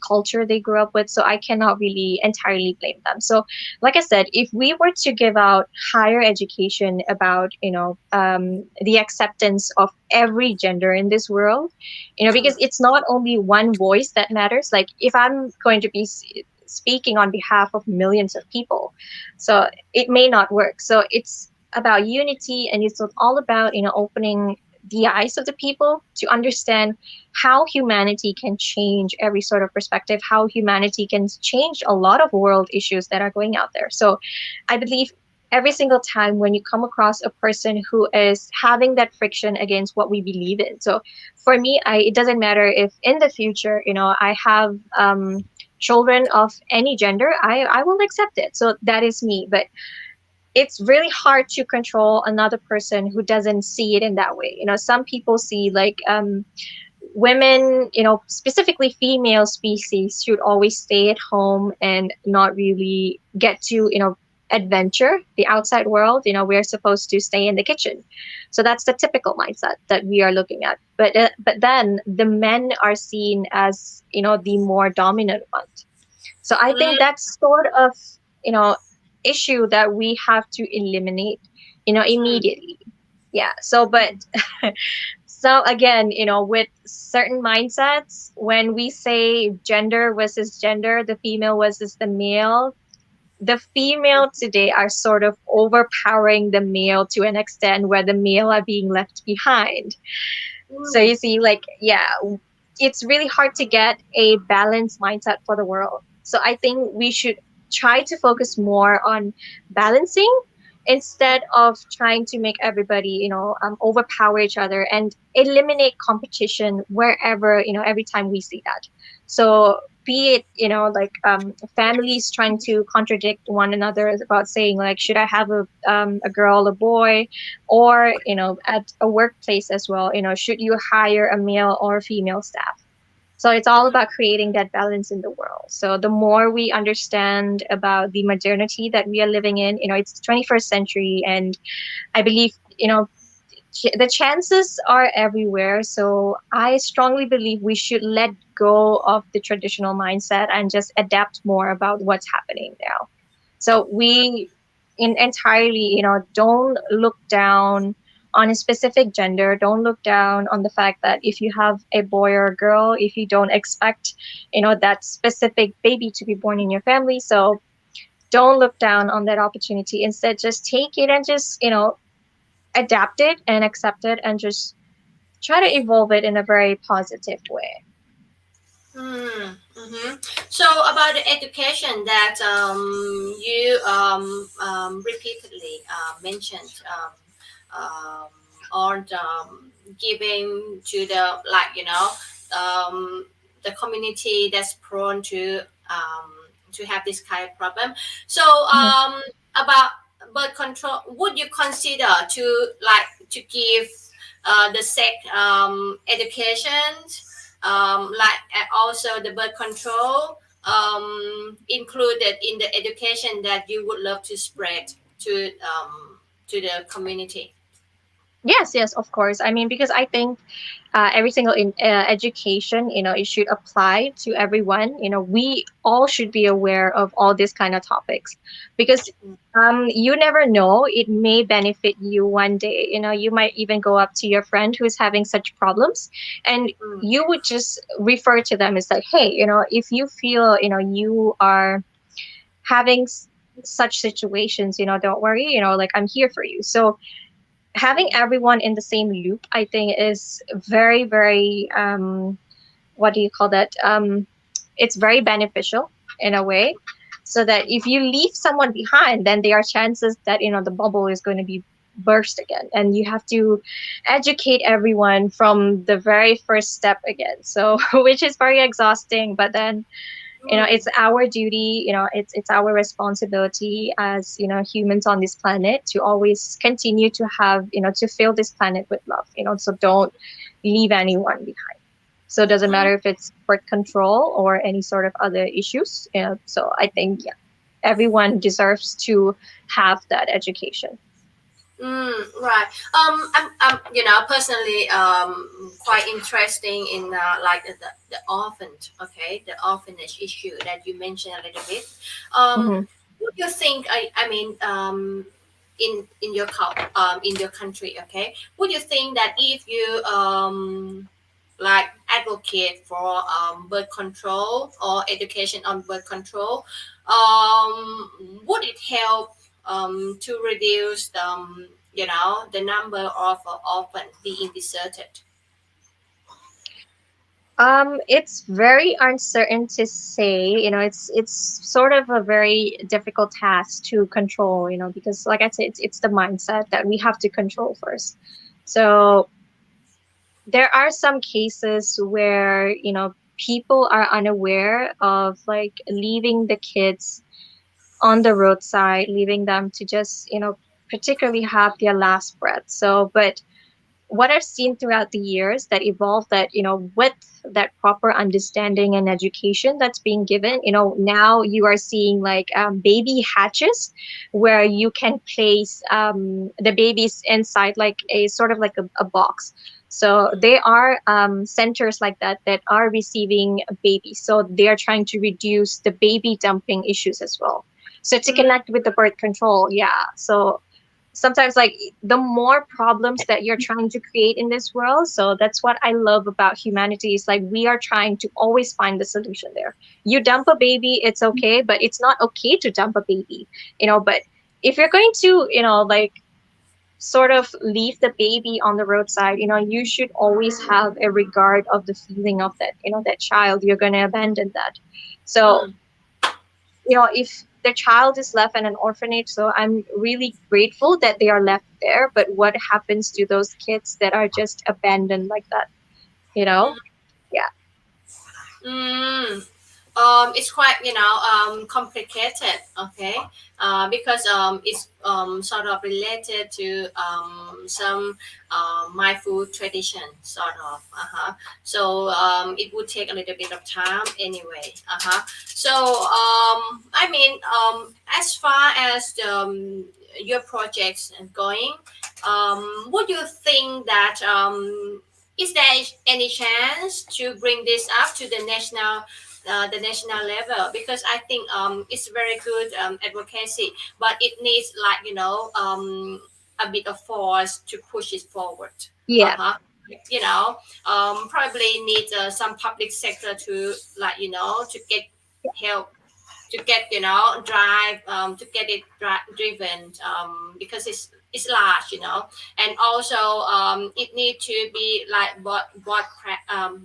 S2: culture they grew up with. So I cannot really entirely blame them. So, like I said, if we were to give out higher education about, the acceptance of every gender in this world, because it's not only one voice that matters. Like if I'm going to be speaking on behalf of millions of people, so it may not work. So it's about unity, and it's all about opening the eyes of the people to understand how humanity can change every sort of perspective, how humanity can change a lot of world issues that are going out there. So I believe every single time when you come across a person who is having that friction against what we believe in. So for me, it doesn't matter if in the future, I have children of any gender, I will accept it. So that is me. But it's really hard to control another person who doesn't see it in that way. Some people see like women, specifically female species, should always stay at home and not really get to, adventure the outside world. We're supposed to stay in the kitchen. So that's the typical mindset that we are looking at. But then the men are seen as, the more dominant one. So I think
S1: Mm,
S2: that's sort of, you know, issue that we have to eliminate,
S1: mm,
S2: immediately. Yeah. So again, with certain mindsets, when we say gender versus gender, the female versus the female today are sort of overpowering the male to an extent where the male are being left behind. So
S1: mm,
S2: you see, like, yeah, it's really hard to get a balanced mindset for the world. So I think we should try to focus more on balancing instead of trying to make everybody, overpower each other and eliminate competition wherever, every time we see that. So be it, like families trying to contradict one another about saying like, should I have a girl, a boy, or at a workplace as well, should you hire a male or female staff. So it's all about creating that balance in the world. So the more we understand about the modernity that we are living in, it's the 21st century, and I believe, the chances are everywhere. So I strongly believe we should let go of the traditional mindset and just adapt more about what's happening now. So we entirely, don't look down on a specific gender. Don't look down on the fact that if you have a boy or a girl, if you don't expect, that specific baby to be born in your family. So don't look down on that opportunity. Instead, just take it and just, adapt it and accept it and just try to evolve it in a very positive way.
S1: mm-hmm. So about the education that you repeatedly mentioned, um, on giving to the, um, the community that's prone to have this kind of problem. So
S2: Mhm.
S1: about birth control, would you consider to give the sex education, and also the birth control included in the education that you would love to spread to the community?
S2: Yes, yes, of course. I mean, because I think every single education, it should apply to everyone. We all should be aware of all these kind of topics, because
S1: Mm,
S2: you never know, it may benefit you one day. You might even go up to your friend who's having such problems, and
S1: mm,
S2: you would just refer to them as like, hey, if you feel, you are having such situations, don't worry, like I'm here for you. So having
S1: mm,
S2: everyone in the same loop, I think, is very, very what do you call that? It's very beneficial in a way, so that
S1: mm,
S2: if you leave someone behind, then there are chances that the bubble is going to be burst again, and you have to educate everyone from the very first step again. So which is very exhausting, but then
S1: mm,
S2: it's our duty, it's our responsibility as humans on this planet, to always continue to have, to fill this planet with love, so don't leave anyone behind. So it doesn't
S1: mm.
S2: matter if it's birth control or any sort of other issues, so I think, yeah, everyone deserves to have that education.
S1: Right. Personally, quite interesting in like the orphan, okay, the orphanage issue that you mentioned a little bit.
S2: Hmm.
S1: What do you think? I mean, in your country, okay, would you think that if you like advocate for birth control or education on birth control, would it help to reduce the number of orphans being deserted?
S2: It's very uncertain to say. It's sort of a very difficult task to control. Because, like I said, it's the mindset that we have to control first. So there are some cases where people are unaware of, like, leaving the kids on the roadside, leaving them to just particularly have their last breath. So, but what I've seen throughout the years that evolved, that, with that proper understanding and education that's being given, now you are seeing, like, baby hatches, where you can place the babies inside, like a sort of like a box. So
S1: Mm,
S2: they are centers like that are receiving babies. So they are trying to reduce the baby dumping issues as well. So to
S1: mm,
S2: connect with the birth control, yeah. So sometimes, like, the more problems that you're trying to create in this world, so that's what I love about humanity, is like we are trying to always find the solution there. You dump a baby, it's okay, but it's not okay to dump a baby. But if you're going to like sort of leave the baby on the roadside, you should always have a regard of the feeling of that child. You're going to abandon that. So
S1: mm,
S2: if the child is left in an orphanage, so I'm really grateful that they are left there. But what happens to those kids that are just abandoned like that? You know?
S1: mm,
S2: Yeah.
S1: mm. It's quite complicated, okay, because it's sort of related to some mindful tradition, sort of. So it would take a little bit of time anyway. So I mean, as far as your projects going, would you think that is there any chance to bring this up to the national level? Because I think it's very good advocacy, but it needs, like, a bit of force to push it forward.
S2: Yeah.
S1: Uh-huh. Probably need some public sector to, like, to get help, to get drive, to get it driven, because it's large, and also it need to be like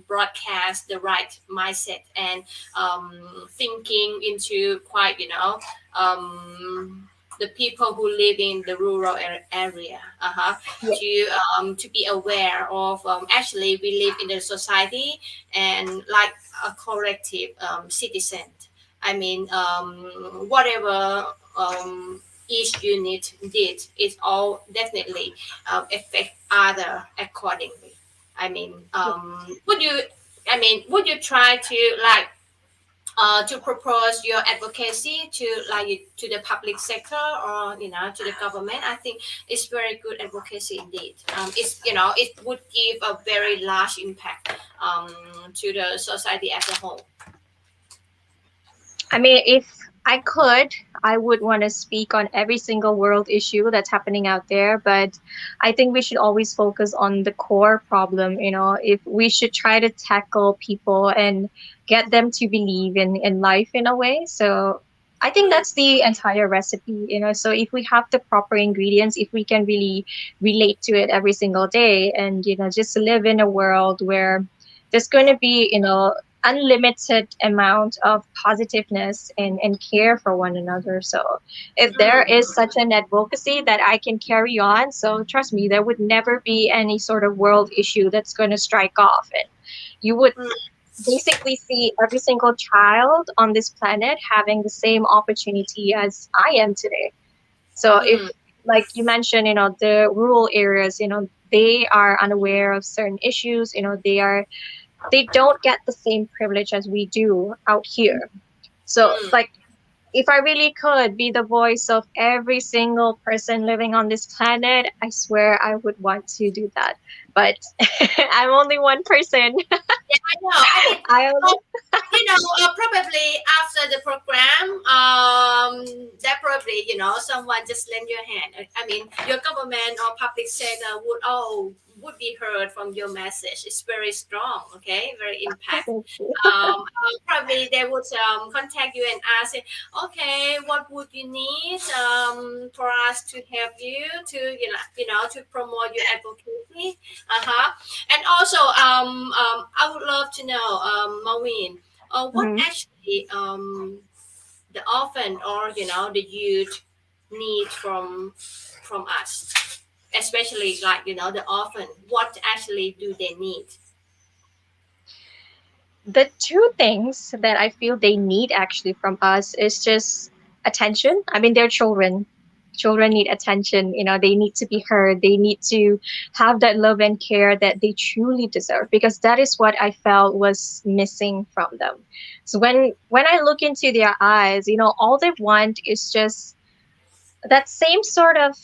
S1: broadcast the right mindset and thinking into quite, the people who live in the rural area,
S2: Yeah.
S1: to be aware of, actually we live in the society, and like a collective citizen. I mean, whatever each unit did, it all definitely affect other accordingly. I mean,
S2: Yeah.
S1: would you? I mean, would you try to, like, to propose your advocacy to like to the public sector or to the government. I think it's very good advocacy indeed. It's it would give a very large impact to the society as a whole.
S2: I mean, if I could, I would want to speak on every single world issue that's happening out there, but I think we should always focus on the core problem. If we should try to tackle people and get them to believe in life in a way. So I think
S1: Mm,
S2: that's the entire recipe. So if we have the proper ingredients, if we can really relate to it every single day and just live in a world where there's going to be unlimited amount of positiveness and care for one another. So if there
S1: mm,
S2: is such an advocacy that I can carry on, so trust me, there would never be any sort of world issue that's going to strike off. And you would
S1: mm,
S2: basically see every single child on this planet having the same opportunity as I am today. So if,
S1: mm,
S2: like you mentioned, the rural areas, they are unaware of certain issues, they don't get the same privilege as we do out here. So,
S1: mm.
S2: like, if I really could be the voice of every single person living on this planet, I swear I would want to do that. But I'm only one person.
S1: Yeah, I know. I mean,
S2: I only.
S1: oh, probably after the program, that probably someone just lend your hand. I mean, your government or public sector would be heard from your message. It's very strong. Okay, very impact.
S2: Thank you.
S1: Probably they would contact you and ask, okay, what would you need for us to help you to to promote your advocacy. Uh-huh. And also, I would love to know, Maureen, what
S2: Mhm.
S1: actually the orphan or the youth need from us, especially like the orphan. What actually do they need?
S2: The two things that I feel they need actually from us is just attention. I mean, they're children. Children need attention. They need to be heard. They need to have that love and care that they truly deserve because that is what I felt was missing from them. So when I look into their eyes, all they want is just that same sort of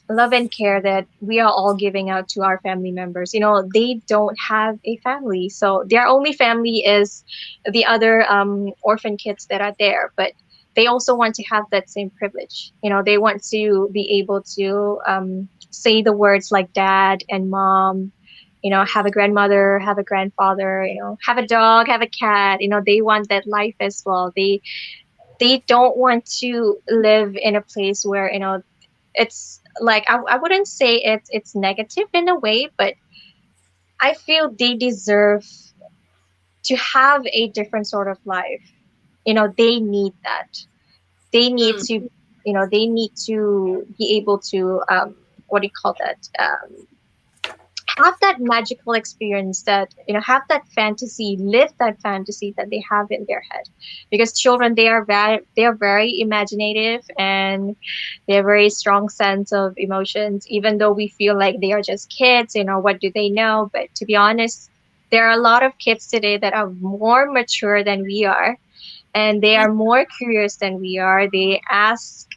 S2: love and care that we are all giving out to our family members. They don't have a family, so their only family is the other orphan kids that are there. But they also want to have that same privilege. They want to be able to say the words like dad and mom. Have a grandmother, have a grandfather. Have a dog, have a cat. They want that life as well. They don't want to live in a place where it's like I wouldn't say it's negative in a way, but I feel they deserve to have a different sort of life. They need that. They need
S1: Mm,
S2: to be able to what do you call that, have that magical experience, that have that fantasy, live that fantasy that they have in their head, because children, they are very imaginative, and they have very strong sense of emotions, even though we feel like they are just kids. What do they know? But to be honest, there are a lot of kids today that are more mature than we are, and they
S1: mm,
S2: are more curious than we are. They ask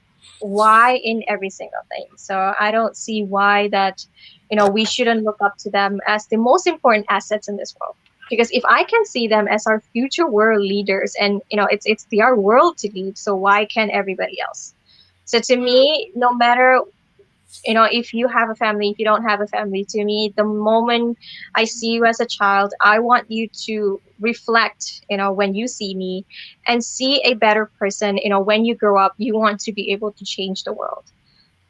S2: why in every single thing. So I don't see why that we shouldn't look up to them as the most important assets in this world. Because if I can see them as our future world leaders, and it's their world to lead, so why can't everybody else? So to
S1: mm,
S2: me, no matter if you have a family, if you don't have a family, to me, the moment I see you as a child, I want you to reflect when you see me, and see a better person. When you grow up, you want to be able to change the world.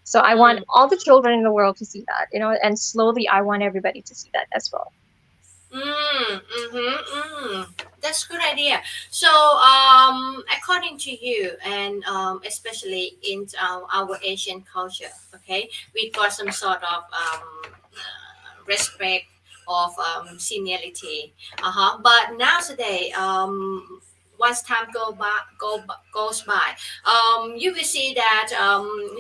S2: So I want
S1: mm.
S2: all the children in the world to see that, and slowly I want everybody to see that as well.
S1: That's a good idea. So, according to you, and especially in our Asian culture, okay, we got some sort of respect of seniority. But nowadays, once time goes by, you will see that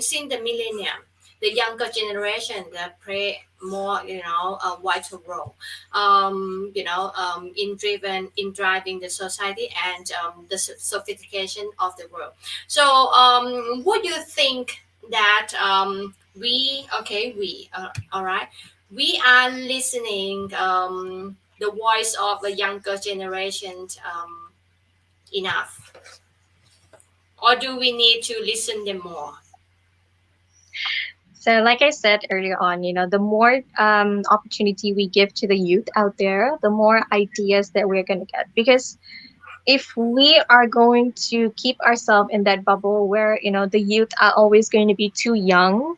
S1: since the millennium, the younger generation that play more, a vital role, in driving the society and the sophistication of the world. So, would you think that all right, we are listening the voice of the younger generation enough, or do we need to listen them more?
S2: So, like I said earlier on, the more opportunity we give to the youth out there, the more ideas that we're going to get. Because if we are going to keep ourselves in that bubble where, the youth are always going to be too young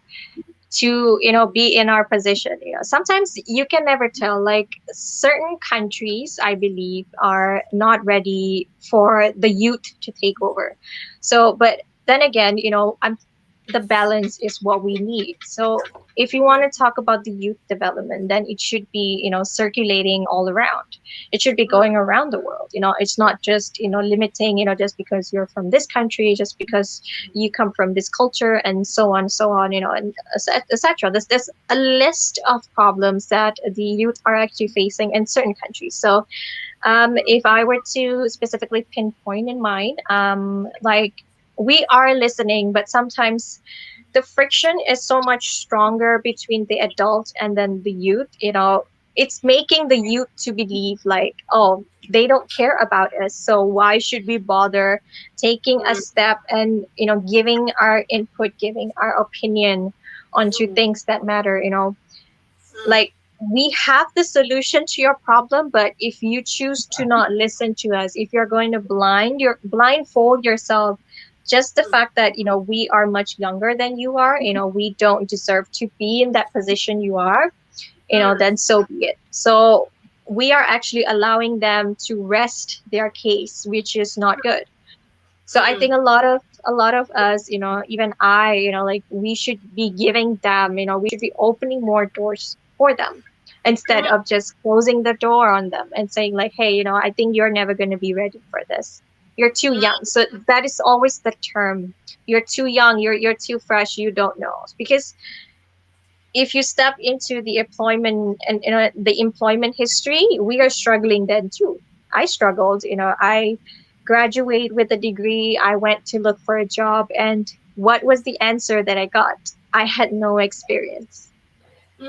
S2: to, be in our position, sometimes you can never tell. Like certain countries, I believe, are not ready for the youth to take over. So, but then again, the balance is what we need. So if you want to talk about the youth development, then it should be, circulating all around. It should be
S1: Mm,
S2: going around the world. It's not just, limiting, just because you're from this country, just because you come from this culture, and so on, and etc. There's a list of problems that the youth are actually facing in certain countries. So if I were to specifically pinpoint in mind, like we are listening, but sometimes the friction is so much stronger between the adult and then the youth. It's making the youth to believe like, oh, they don't care about us, so why should we bother taking a
S1: mm,
S2: step and giving our input, giving our opinion onto
S1: mm,
S2: things that matter.
S1: mm,
S2: Like we have the solution to your problem, but if you choose to not listen to us, if you're going to blindfold yourself, just the
S1: mm,
S2: fact that we are much younger than you are, we don't deserve to be in that position you are,
S1: mm,
S2: then so be it. So we are actually allowing them to rest their case, which is not good. So I
S1: mm,
S2: think a lot of us, even I, like we should be giving them, we should be opening more doors for them instead
S1: mm,
S2: of just closing the door on them and saying like, hey, I think you're never going to be ready for this. You're too young.
S1: mm,
S2: So that is always the term. You're too young. You're too fresh. You don't know. Because if you step into the employment and the employment history, we are struggling then too. I struggled. I graduate with a degree. I went to look for a job, and what was the answer that I got? I had no experience.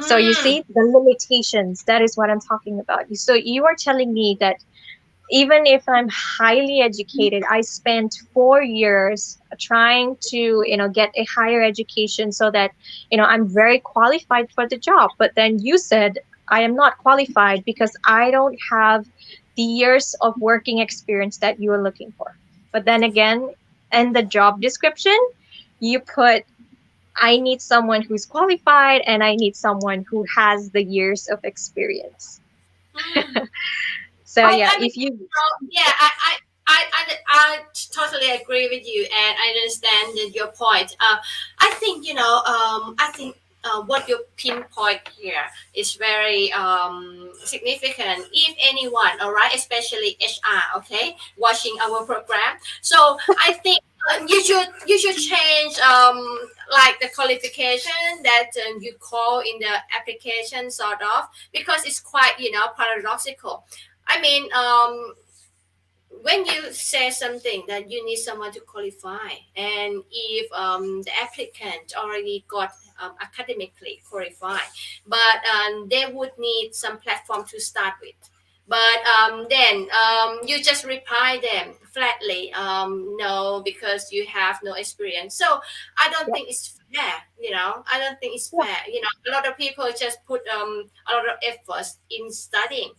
S2: So you
S1: mm,
S2: see the limitations. That is what I'm talking about. So you are telling me that even if I'm highly educated, I spent 4 years trying to, get a higher education so that, I'm very qualified for the job. But then you said I am not qualified because I don't have the years of working experience that you are looking for. But then again, in the job description, you put I need someone who's qualified and I need someone who has the years of experience.
S1: mm.
S2: So yeah,
S1: I mean,
S2: if you
S1: yeah, I totally agree with you, and I understand your point. I think I think what you pinpoint here is very significant. If anyone, all right, especially HR, okay, watching our program, so I think. You should change like the qualification that you call in the application sort of, because it's quite paradoxical. I mean, when you say something that you need someone to qualify, and if the applicant already got academically qualified, but they would need some platform to start with. But then you just reply them flatly, no, because you have no experience. So I don't
S2: yeah,
S1: think it's fair. I don't think it's
S2: yeah,
S1: fair. A lot of people just put a lot of efforts in studying,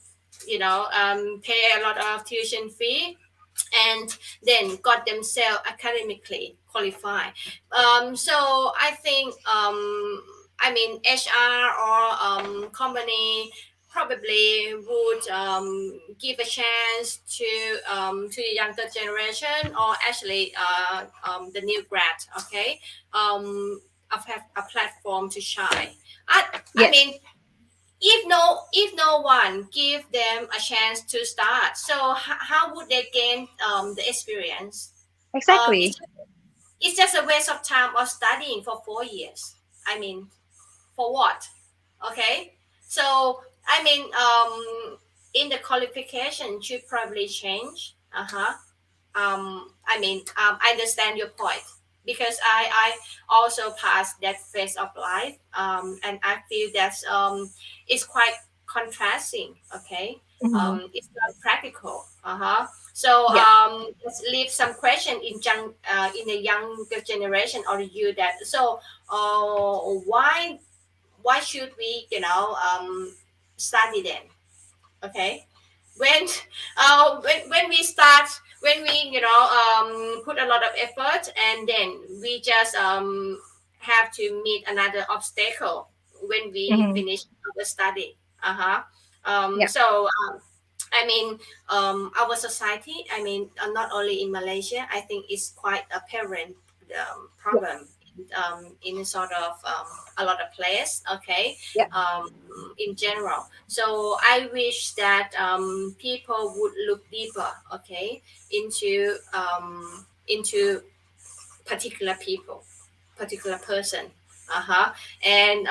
S1: pay a lot of tuition fee, and then got themselves academically qualified. So I think, I mean, HR or company probably would give a chance to the younger generation, or actually the new grad, okay, a platform to shine. I
S2: yes,
S1: mean, if no one give them a chance to start, so how would they gain the experience?
S2: exactly.
S1: It's just a waste of time of studying for 4 years. I mean, for what? Okay, so I mean, in the qualification should probably change. I understand your point because I also passed that phase of life, and I feel that it's quite contrasting. Okay,
S2: Hmm.
S1: it's not practical. So
S2: Yeah.
S1: let's leave some question in the younger generation or you that. So why should we study them? Okay, when when we start, when we put a lot of effort and then we just have to meet another obstacle when we
S2: Hmm.
S1: finish our study.
S2: Yeah.
S1: So I mean, our society, I mean, not only in Malaysia, I think it's quite apparent
S2: Yeah.
S1: problem in sort of a lot of place, okay,
S2: Yeah.
S1: um, in general. So I wish that people would look deeper, okay, into particular people, particular person, uh-huh, and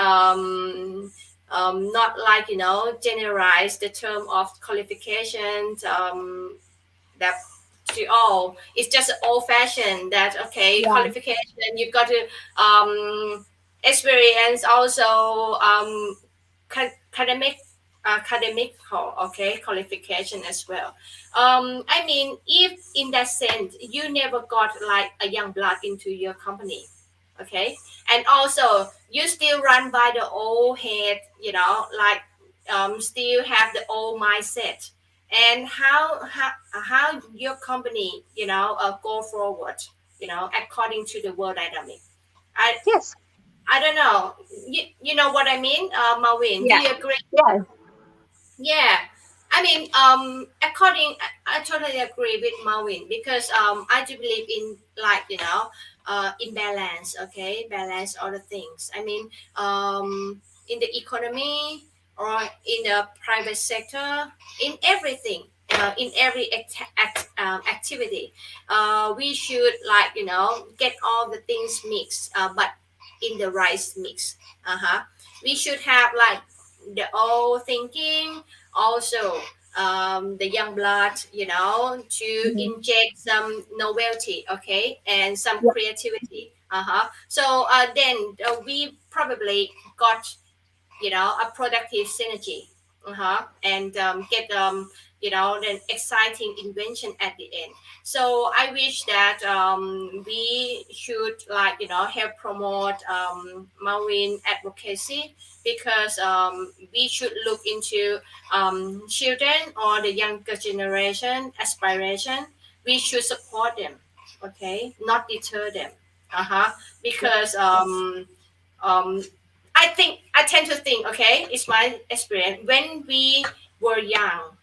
S1: not like generalize the term of qualifications, that to all. It's just old fashioned that okay,
S2: Yeah.
S1: qualification you got to experience also academic academical, okay, qualification as well. I mean, if in that sense you never got like a young blood into your company, okay, and also you still run by the old head, like still have the old mindset, and how your company go forward, according to the world dynamic. i
S2: Yes.
S1: I don't know, you know what I mean, Marvin, do
S2: Yeah.
S1: you agree?
S2: Yeah.
S1: Yeah, I mean, I totally agree with Marvin because I do believe in like imbalance. Okay, balance all the things. I mean, in the economy or in the private sector, in everything, in every activity, we should like get all the things mixed, but in the right mix. We should have like the old thinking, also the young blood, to
S2: Hmm.
S1: inject some novelty, okay, and some
S2: Yeah.
S1: creativity. So then we probably got a productive synergy, and get an exciting invention at the end. So I wish that we should like help promote marine advocacy, because we should look into children or the younger generation aspiration. We should support them, okay, not deter them.
S2: Yeah.
S1: Because um, I tend to think, okay, it's my experience. When we were young,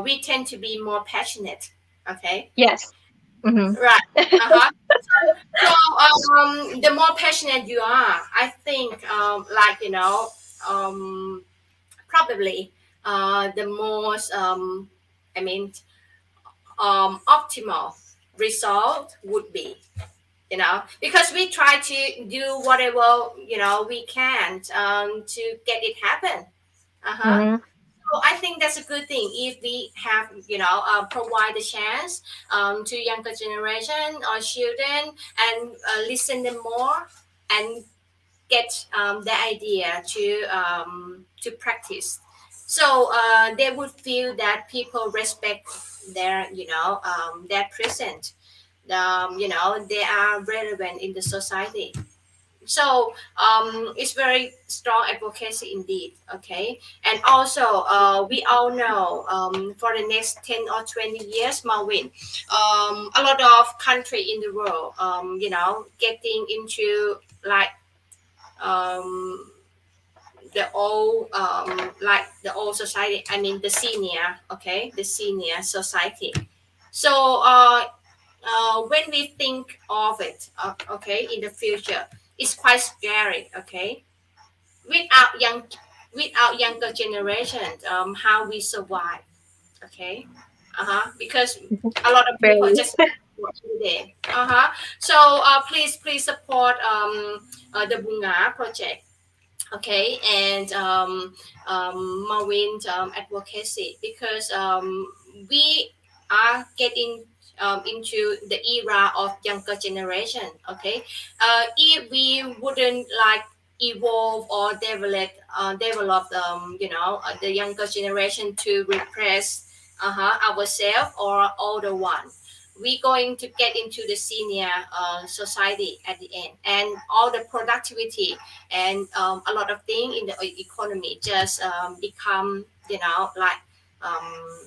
S1: we tend to be more passionate. Okay,
S2: Yes. Hmm.
S1: right. So the more passionate you are, I think, probably the most I mean optimal result would be, because we try to do whatever we can to get it happen.
S2: Hmm.
S1: So I think that's a good thing if we have provide the chance to younger generation or children, and listen them more, and get the idea to practice. So they would feel that people respect their present, they are relevant in the society. So it's very strong advocacy indeed, okay. And also we all know, for the next 10 or 20 years, Marvin, a lot of country in the world, getting into like um, the old society, I mean the senior, okay, the senior society. So when we think of it, okay, in the future, it's quite scary, okay, without younger generations, how we survive, okay, because a lot of people
S2: Very.
S1: just work every day. So please support the Bunga Project, okay, and Maureen advocacy, because we are getting into the era of younger generation, okay. If we wouldn't like evolve or develop the younger generation to repress ourselves or older one, we going to get into the senior society at the end, and all the productivity and a lot of things in the economy just become like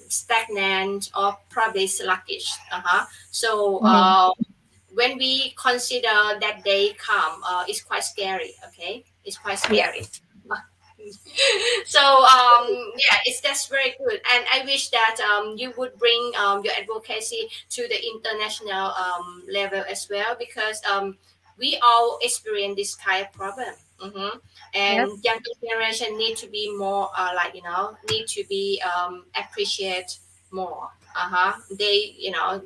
S1: stagnant or probably sluggish. So
S2: Mhm.
S1: when we consider that day come, it's quite scary. Okay, it's quite
S2: Yeah.
S1: scary. So yeah, it's that's very good, and I wish that you would bring your advocacy to the international level as well, because we all experience this kind of problem.
S2: Yep.
S1: And younger generation need to be more need to be appreciate more. They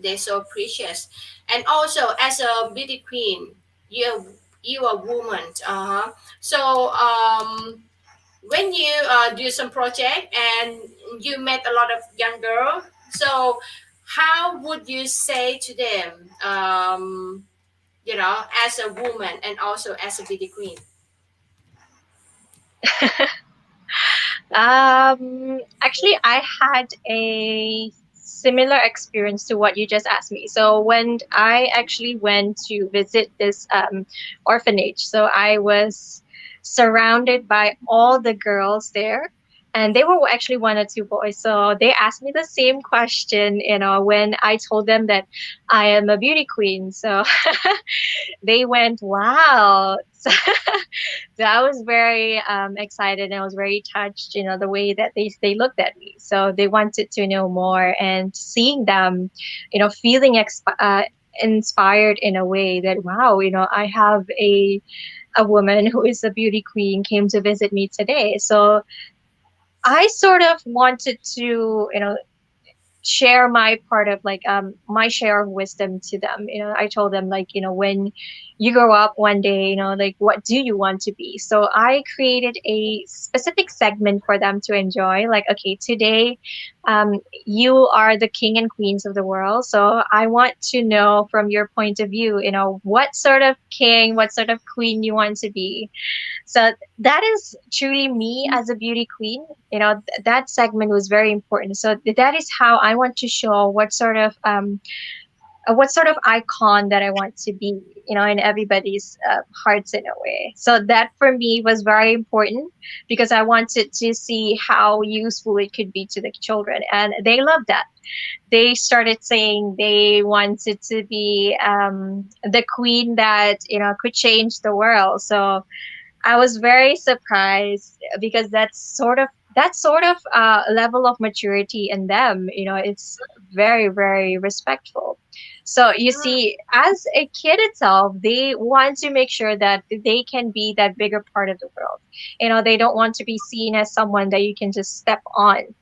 S1: they're so precious. And also as a beauty queen, you are woman. So when you do some project and you met a lot of young girl, so how would you say to them, as a woman and also as a beauty queen?
S2: Actually, I had a similar experience to what you just asked me. So when I actually went to visit this orphanage, so I was surrounded by all the girls there, and they were actually one or two boys. So they asked me the same question, when I told them that I am a beauty queen. So they went, "Wow!" So I was very excited and I was very touched, the way that they looked at me. So they wanted to know more, and seeing them, feeling inspired in a way that, wow, I have a woman who is a beauty queen came to visit me today. So I sort of wanted to, share my part of like my share of wisdom to them. I told them, like, when you grow up one day, like, what do you want to be? So I created a specific segment for them to enjoy, like, okay, today you are the king and queens of the world, so I want to know from your point of view, what sort of king, what sort of queen you want to be. So that is truly me as a beauty queen. That segment was very important. So that is how I want to show what sort of icon that I want to be, in everybody's hearts in a way. So that for me was very important because I wanted to see how useful it could be to the children, and they loved that. They started saying they wanted to be the queen that could change the world. So I was very surprised because that sort of level of maturity in them, it's very, very respectful. So you see, as a kid itself, they want to make sure that they can be that bigger part of the world. They don't want to be seen as someone that you can just step on.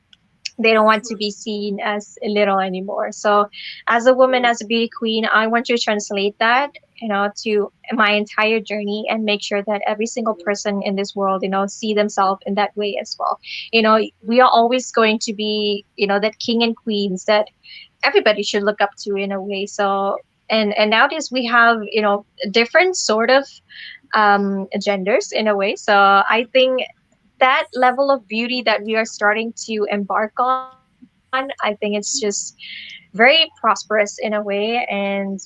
S2: They don't want to be seen as little anymore. So, as a woman, as a beauty queen, I want to translate that, to my entire journey and make sure that every single person in this world, see themselves in that way as well. We are always going to be, that king and queens that everybody should look up to in a way. So, and nowadays we have, different sort of genders in a way. So I think that level of beauty that we are starting to embark on, I think it's just very prosperous in a way. And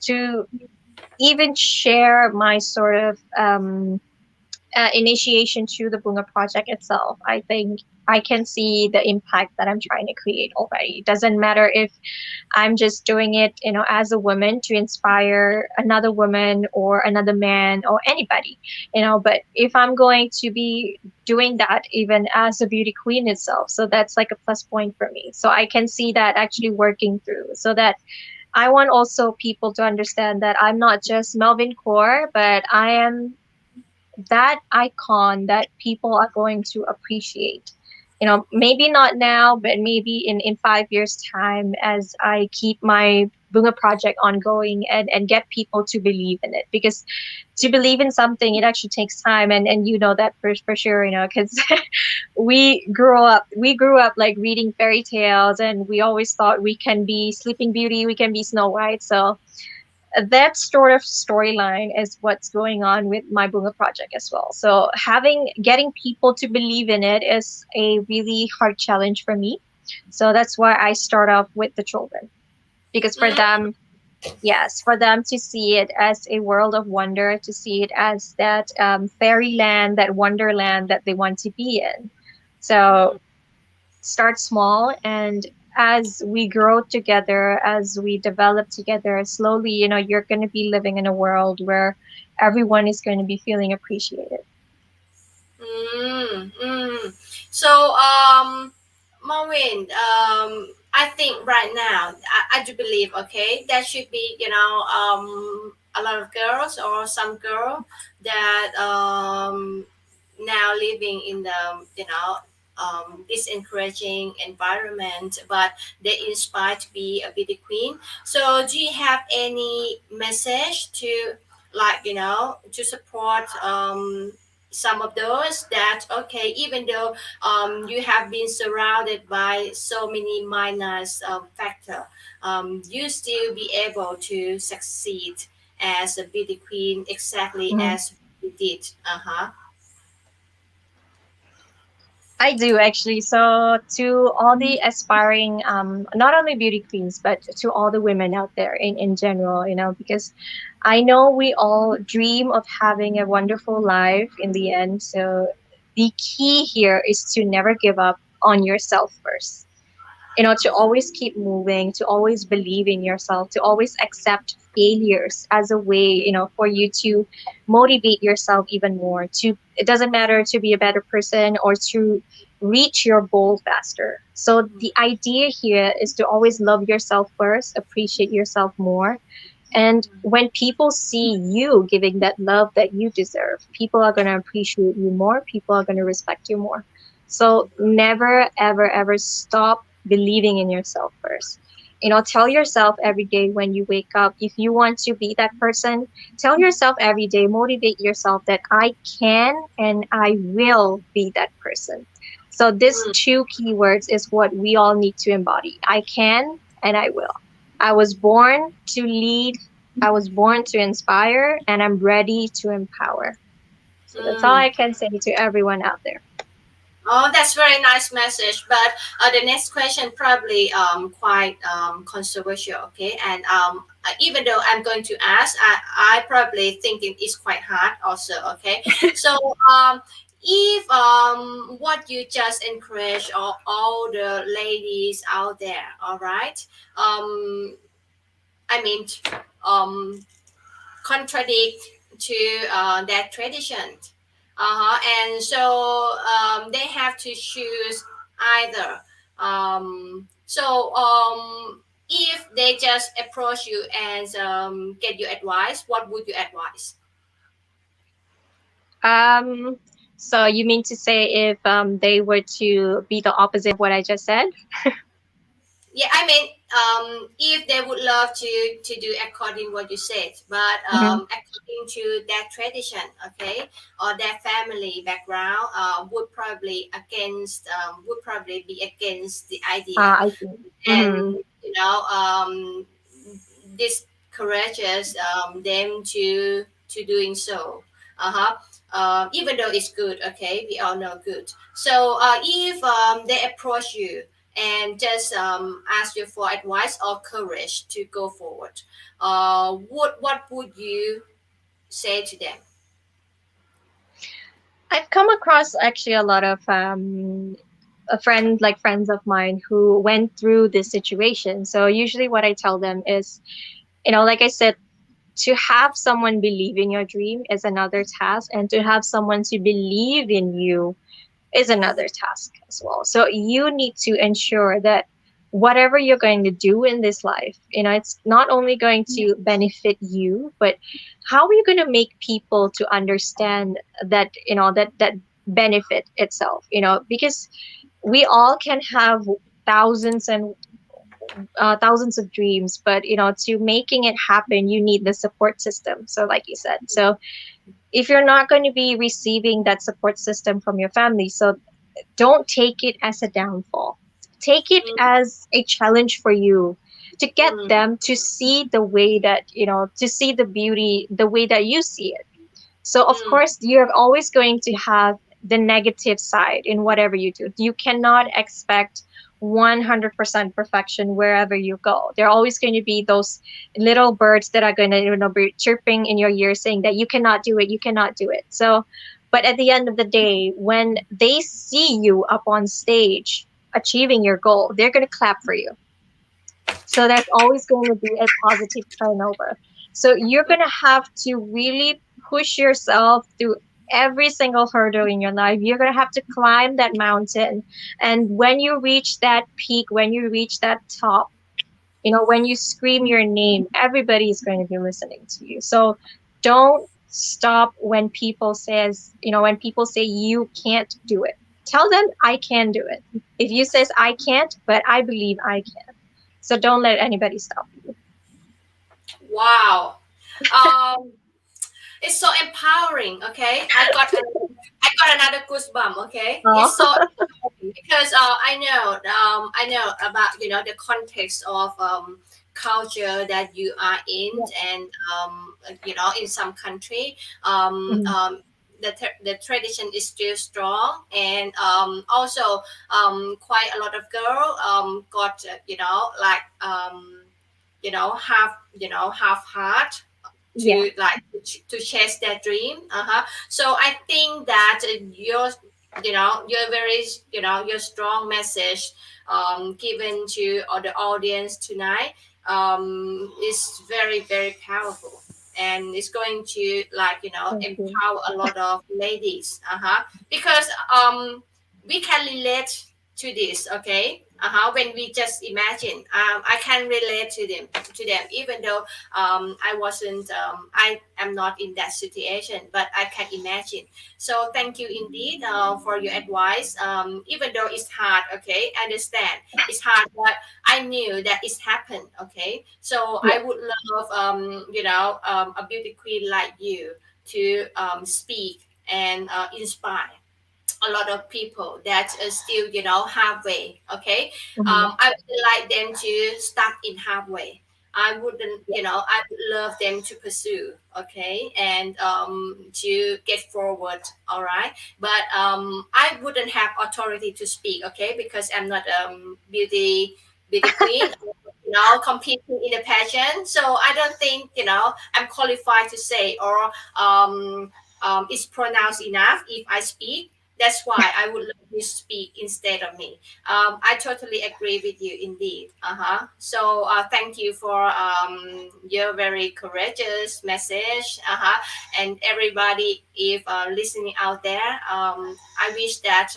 S2: to even share my sort of initiation to the Bunga project itself, I think I can see the impact that I'm trying to create already. It doesn't matter if I'm just doing it, as a woman to inspire another woman or another man or anybody, but if I'm going to be doing that even as a beauty queen itself, so that's like a plus point for me. So I can see that actually working through, so that I want also people to understand that I'm not just Malveen Kaur, but I am that icon that people are going to appreciate. Maybe not now, but maybe in 5 years' time, as I keep my Bunga Project ongoing, and get people to believe in it, because to believe in something, it actually takes time, and you know that for sure, because we grew up like reading fairy tales, and we always thought we can be Sleeping Beauty, we can be Snow White. So that sort of storyline is what's going on with my Bunga Project as well. So getting people to believe in it is a really hard challenge for me. So that's why I start off with the children, because for
S1: Mm,
S2: them, yes, for them to see it as a world of wonder, to see it as that fairyland, that wonderland that they want to be in. So
S1: mm,
S2: start small, and as we grow together, as we develop together, slowly, you're going to be living in a world where everyone is going to be feeling appreciated.
S1: So, Maureen, I think right now, I do believe, okay, there should be, a lot of girls or some girl that now living in the, this encouraging environment, but they inspire to be a beauty queen. So, do you have any message to, like, to support some of those that, okay, even though you have been surrounded by so many minus factor, you still be able to succeed as a beauty queen exactly
S2: Mhm.
S1: as you did. Uh-huh.
S2: I do actually. So, to all the aspiring, not only beauty queens, but to all the women out there in general, because I know we all dream of having a wonderful life in the end. So, the key here is to never give up on yourself first. To always keep moving, to always believe in yourself, to always accept failures as a way, for you to motivate yourself even more. It doesn't matter to be a better person or to reach your goal faster. So the idea here is to always love yourself first, appreciate yourself more, and when people see you giving that love that you deserve, people are going to appreciate you more. People are going to respect you more. So never, ever, ever stop believing in yourself first. Tell yourself every day when you wake up, if you want to be that person, tell yourself every day, motivate yourself that I can and I will be that person. So these two keywords is what we all need to embody. I can and I will. I was born to lead, I was born to inspire, and I'm ready to empower. So that's all
S1: Mm.
S2: I can say to everyone out there.
S1: Oh, that's very nice message. But the next question probably quite controversial. Okay, and even though I'm going to ask, I probably think it is quite hard also. Okay, so if what you just encourage all the ladies out there, all right, um, I mean, um, contradict to that tradition. And so they have to choose either. If they just approach you and get your advice, what would you advise?
S2: Um, so you mean to say if they were to be the opposite of what I just said?
S1: Yeah, I mean, if they would love to do according what you said, but
S2: Hmm.
S1: according to that tradition, okay, or their family background, would probably be against the idea,
S2: I see.
S1: and
S2: Hmm.
S1: discourages them to doing so. Uh-huh. Even though it's good, okay, we all know good. So if they approach you and just ask you for advice or courage to go forward, what would you say to them?
S2: I've come across actually a lot of friends of mine who went through this situation. So usually what I tell them is, like I said, to have someone believe in your dream is another task, and to have someone to believe in you is another task as well. So you need to ensure that whatever you're going to do in this life, it's not only going to benefit you, but how are you going to make people to understand that, that benefit itself, because we all can have thousands and thousands of dreams, but to making it happen, you need the support system. So, like you said, so if you're not going to be receiving that support system from your family, so don't take it as a downfall. Take it
S1: Mm,
S2: as a challenge for you to get
S1: mm,
S2: them to see the way that, to see the beauty the way that you see it. So, of
S1: mm,
S2: course, you're always going to have the negative side in whatever you do. You cannot expect 100% perfection wherever you go. There are always going to be those little birds that are going to, be chirping in your ear saying that you cannot do it, you cannot do it. So, but at the end of the day, when they see you up on stage achieving your goal, they're going to clap for you. So that's always going to be a positive turnover. So you're going to have to really push yourself through every single hurdle in your life. You're going to have to climb that mountain. And when you reach that peak, when you reach that top, when you scream your name, everybody is going to be listening to you. So don't stop when people say you can't do it. Tell them I can do it. If you says I can't, but I believe I can. So don't let anybody stop you.
S1: wow. Um, it's so empowering. Okay, I got another goosebump. Okay,
S2: Oh,
S1: it's so empowering because I know about the context of culture that you are in,
S2: yeah.
S1: and in some country
S2: Mhm.
S1: the tradition is still strong, and also quite a lot of girl got like half heart
S2: Yeah.
S1: to like to chase their dream. So I think that your very your strong message given to all the audience tonight is very very powerful, and it's going to
S2: Thank you.
S1: empower a lot of ladies. Because we can relate to this. Okay. When we just imagine, I can relate to them, even though I am not in that situation, but I can imagine. So thank you indeed for your advice. Even though it's hard, okay, I understand it's hard, but I knew that it's happened. Okay, so
S2: Yeah.
S1: I would love a beauty queen like you to speak and inspire a lot of people that are still halfway. Okay,
S2: Mhm.
S1: I would like them to start in halfway. I wouldn't
S2: Yeah.
S1: I would love them to pursue, okay, and to get forward. All right, but I wouldn't have authority to speak, okay, because I'm not beauty queen, competing in a pageant. So I don't think I'm qualified to say, or it's pronounced enough if I speak. That's why I would let you speak instead of me. I totally agree with you indeed. So thank you for your very courageous message. And everybody, if listening out there, I wish that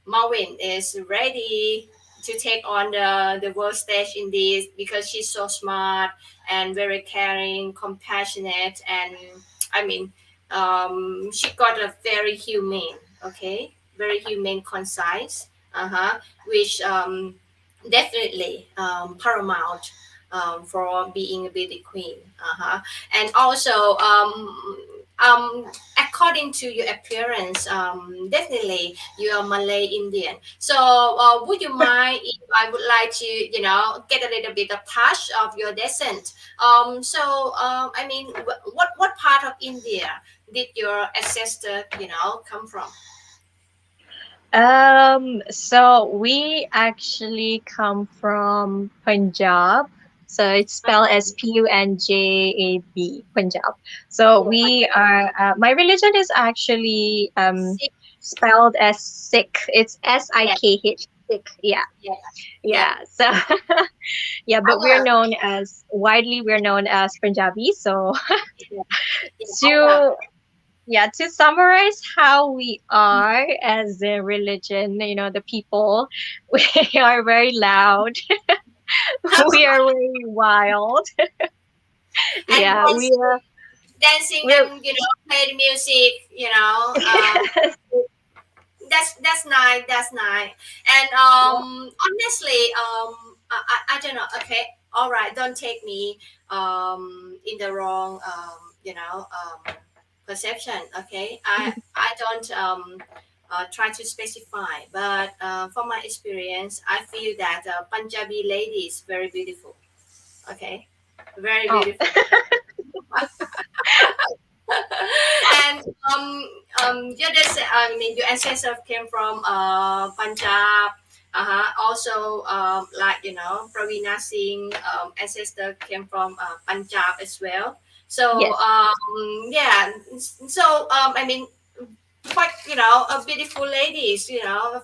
S1: Maureen is ready to take on the world stage in this, because she's so smart and very caring, compassionate, and I mean, she got a very humane, okay, very humane, concise, which definitely paramount for being a beauty queen. And also, according to your appearance, definitely you are Malay Indian. So, would you mind if I would like to, get a little bit of touch of your descent? So, I mean, what part of India did your ancestor, come from?
S2: So we actually come from Punjab. So it's spelled as Punjab, Punjab. So
S1: Oh,
S2: we are, my religion is actually
S1: Sikh.
S2: spelled as Sikh. It's
S1: Yeah,
S2: Sikh. Sikh. Yeah.
S1: yeah, yeah.
S2: Yeah. So, yeah, but
S1: I know.
S2: widely we're known as Punjabi. So
S1: Yeah, yeah, I know.
S2: to yeah, to summarize how we are as a religion, the people, we are very loud. We are very wild.
S1: And
S2: Yeah,
S1: dancing
S2: we're
S1: and play the music. That's nice. That's nice. And honestly, I don't know. Okay, all right. Don't take me in the wrong perception. Okay, I don't try to specify, but from my experience, I feel that Punjabi lady is very beautiful. Okay, very
S2: Oh,
S1: beautiful. And your I mean your ancestors came from Punjab. Also, like Pravina Singh ancestor came from Punjab as well. So
S2: yes.
S1: yeah, so I mean quite a beautiful ladies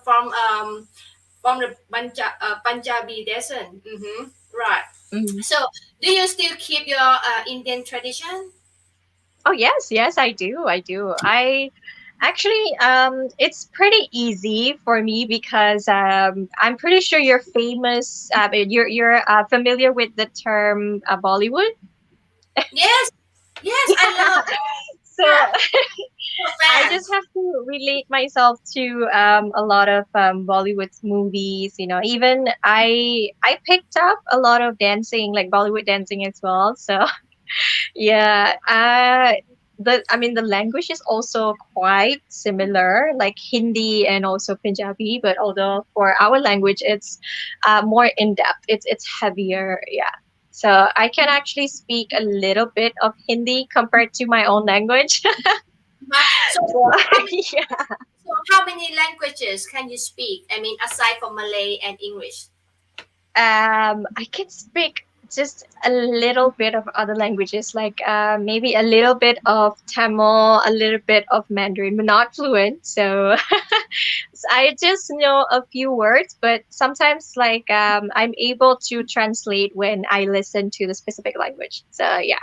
S1: from the Punjabi descent. Right.
S2: Mhm.
S1: So do you still keep your Indian tradition?
S2: Oh, yes, yes, I do. I do. I actually, it's pretty easy for me because I'm pretty sure you're famous. You're familiar with the term Bollywood.
S1: Yes, yes, I love
S2: So
S1: that. So
S2: I just
S1: fans.
S2: have to relate myself to a lot of Bollywood movies. Even I picked up a lot of dancing, like Bollywood dancing as well. So yeah, I mean the language is also quite similar, like Hindi and also Punjabi. But although for our language, it's more in depth. It's heavier. Yeah. So I can actually speak a little bit of Hindi compared to my own language.
S1: So
S2: So
S1: how many,
S2: yeah.
S1: how many languages can you speak? I mean, aside from Malay and English.
S2: I can speak just a little bit of other languages, like maybe a little bit of Tamil, a little bit of Mandarin, but not fluent. So, so I just know a few words, but sometimes like I'm able to translate when I listen to the specific language. So yeah,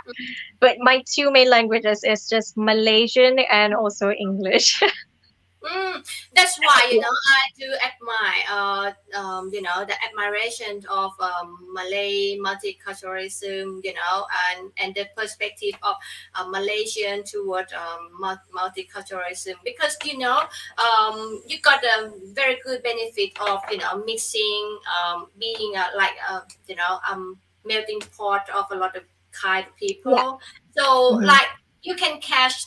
S2: but my two main languages is just Malaysian and also English.
S1: Mm, that's why
S2: Yeah.
S1: I do admire the admiration of Malay multiculturalism, and the perspective of Malaysian toward multiculturalism, because you got a very good benefit of mixing, being melting pot of a lot of kind of
S2: Yeah.
S1: people. So
S2: Mhm.
S1: like you can catch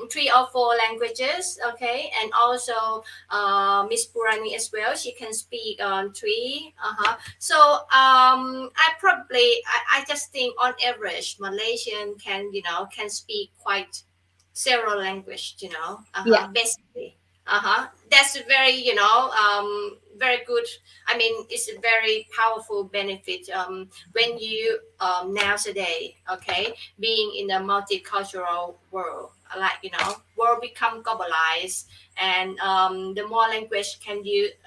S1: three or four languages, okay, and also Miss Purani as well. She can speak three. So I just think on average Malaysian can speak quite several language.
S2: Yeah.
S1: Basically. That's very very good. I mean, it's a very powerful benefit when you nowadays, okay, being in a multicultural world, like world become globalized, and the more language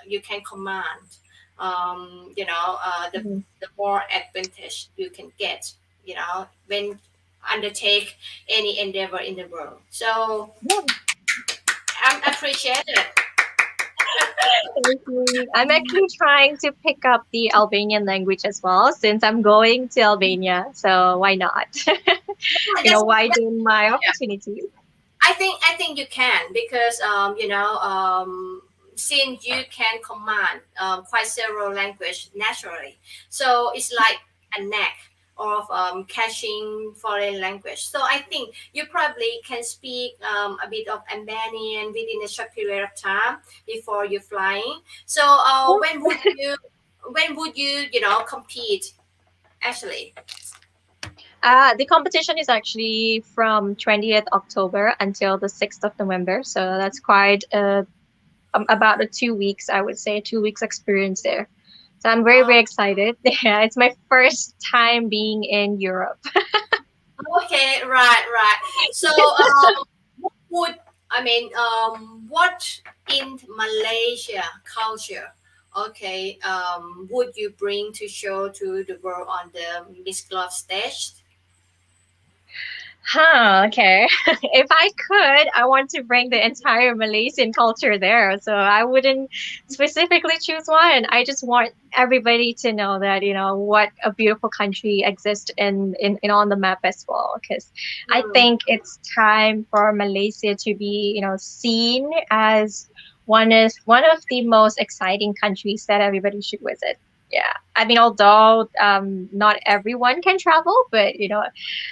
S1: you can command,
S2: Mhm.
S1: the more advantage you can get, when undertake any endeavor in the world. So
S2: Yeah.
S1: I'm appreciated.
S2: Thank you. I'm actually trying to pick up the Albanian language as well since I'm going to Albania. So why not?
S1: Yeah,
S2: Widen my
S1: yeah.
S2: opportunities.
S1: I think you can, because since you can command quite several language naturally, so it's like a knack of catching foreign language. So I think you probably can speak a bit of Albanian within a short period of time before you're flying. So when would you compete actually?
S2: The competition is actually from 20th October until the 6th of November. So that's quite about a 2 weeks, I would say, 2 weeks experience there. So I'm very,
S1: Oh,
S2: very excited. Yeah, it's my first time being in Europe.
S1: okay, right. So, what would I mean? What in Malaysia culture? Okay, would you bring to show to the world on the Miss Glove stage?
S2: Huh, okay. If I could, I want to bring the entire Malaysian culture there. So I wouldn't specifically choose one. I just want everybody to know that, what a beautiful country exists in on the map as well. Because I
S1: Hmm.
S2: think it's time for Malaysia to be, seen as one of the most exciting countries that everybody should visit. Yeah. I mean, although not everyone can travel, but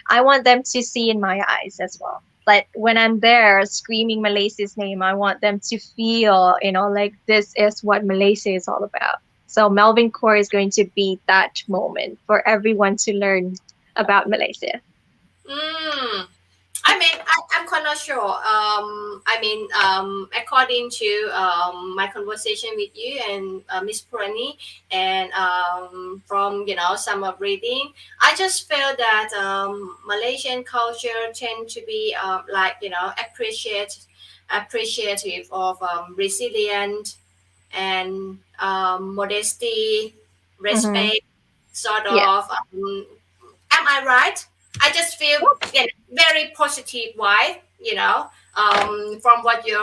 S2: I want them to see in my eyes as well. Like when I'm there screaming Malaysia's name, I want them to feel, like this is what Malaysia is all about. So Malveen Kaur is going to be that moment for everyone to learn about Malaysia.
S1: Mm. I mean, I'm kind of sure. I mean, according to my conversation with you and Miss Purani, and from some of reading, I just felt that Malaysian culture tend to be like appreciative of resilient and modesty,
S2: Mm-hmm.
S1: respect, sort
S2: Yeah.
S1: of. Am I right? I just feel very positive vibe, from what you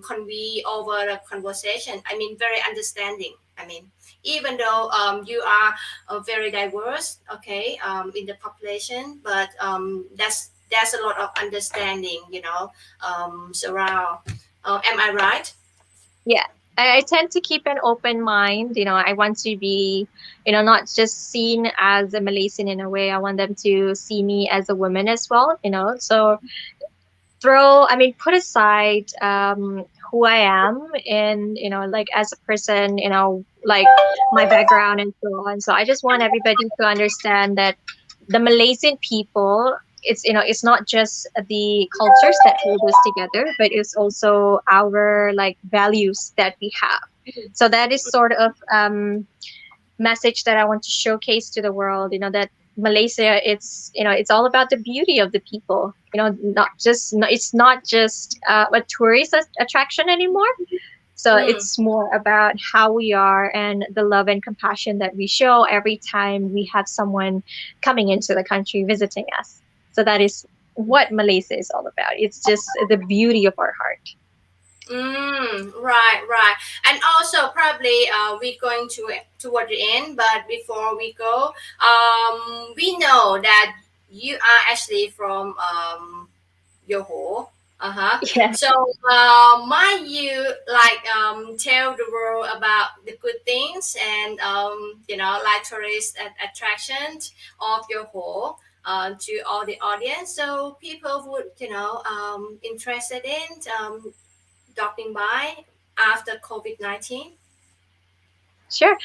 S1: convey over the conversation. I mean, very understanding. I mean, even though you are very diverse, okay, in the population, but there's a lot of understanding, surround. Am I right?
S2: Yeah. I tend to keep an open mind. I want to be, not just seen as a Malaysian in a way. I want them to see me as a woman as well, So put aside who I am and, like as a person, like my background and so on. So I just want everybody to understand that the Malaysian people, it's not just the cultures that hold us together, but it's also our like values that we have. So that is sort of message that I want to showcase to the world, that Malaysia, it's all about the beauty of the people, not just, no, it's not just a tourist attraction anymore. So
S1: Mm.
S2: it's more about how we are and the love and compassion that we show every time we have someone coming into the country visiting us. So that is what Malaysia is all about. It's just the beauty of our heart.
S1: Right, right. And also probably we're going to toward the end, but before we go, we know that you are actually from Yoho. Uh-huh.
S2: Yeah.
S1: So might you like tell the world about the good things and like tourist attractions of Yoho to all the audience, so people would interested in dropping by after COVID-19?
S2: Sure.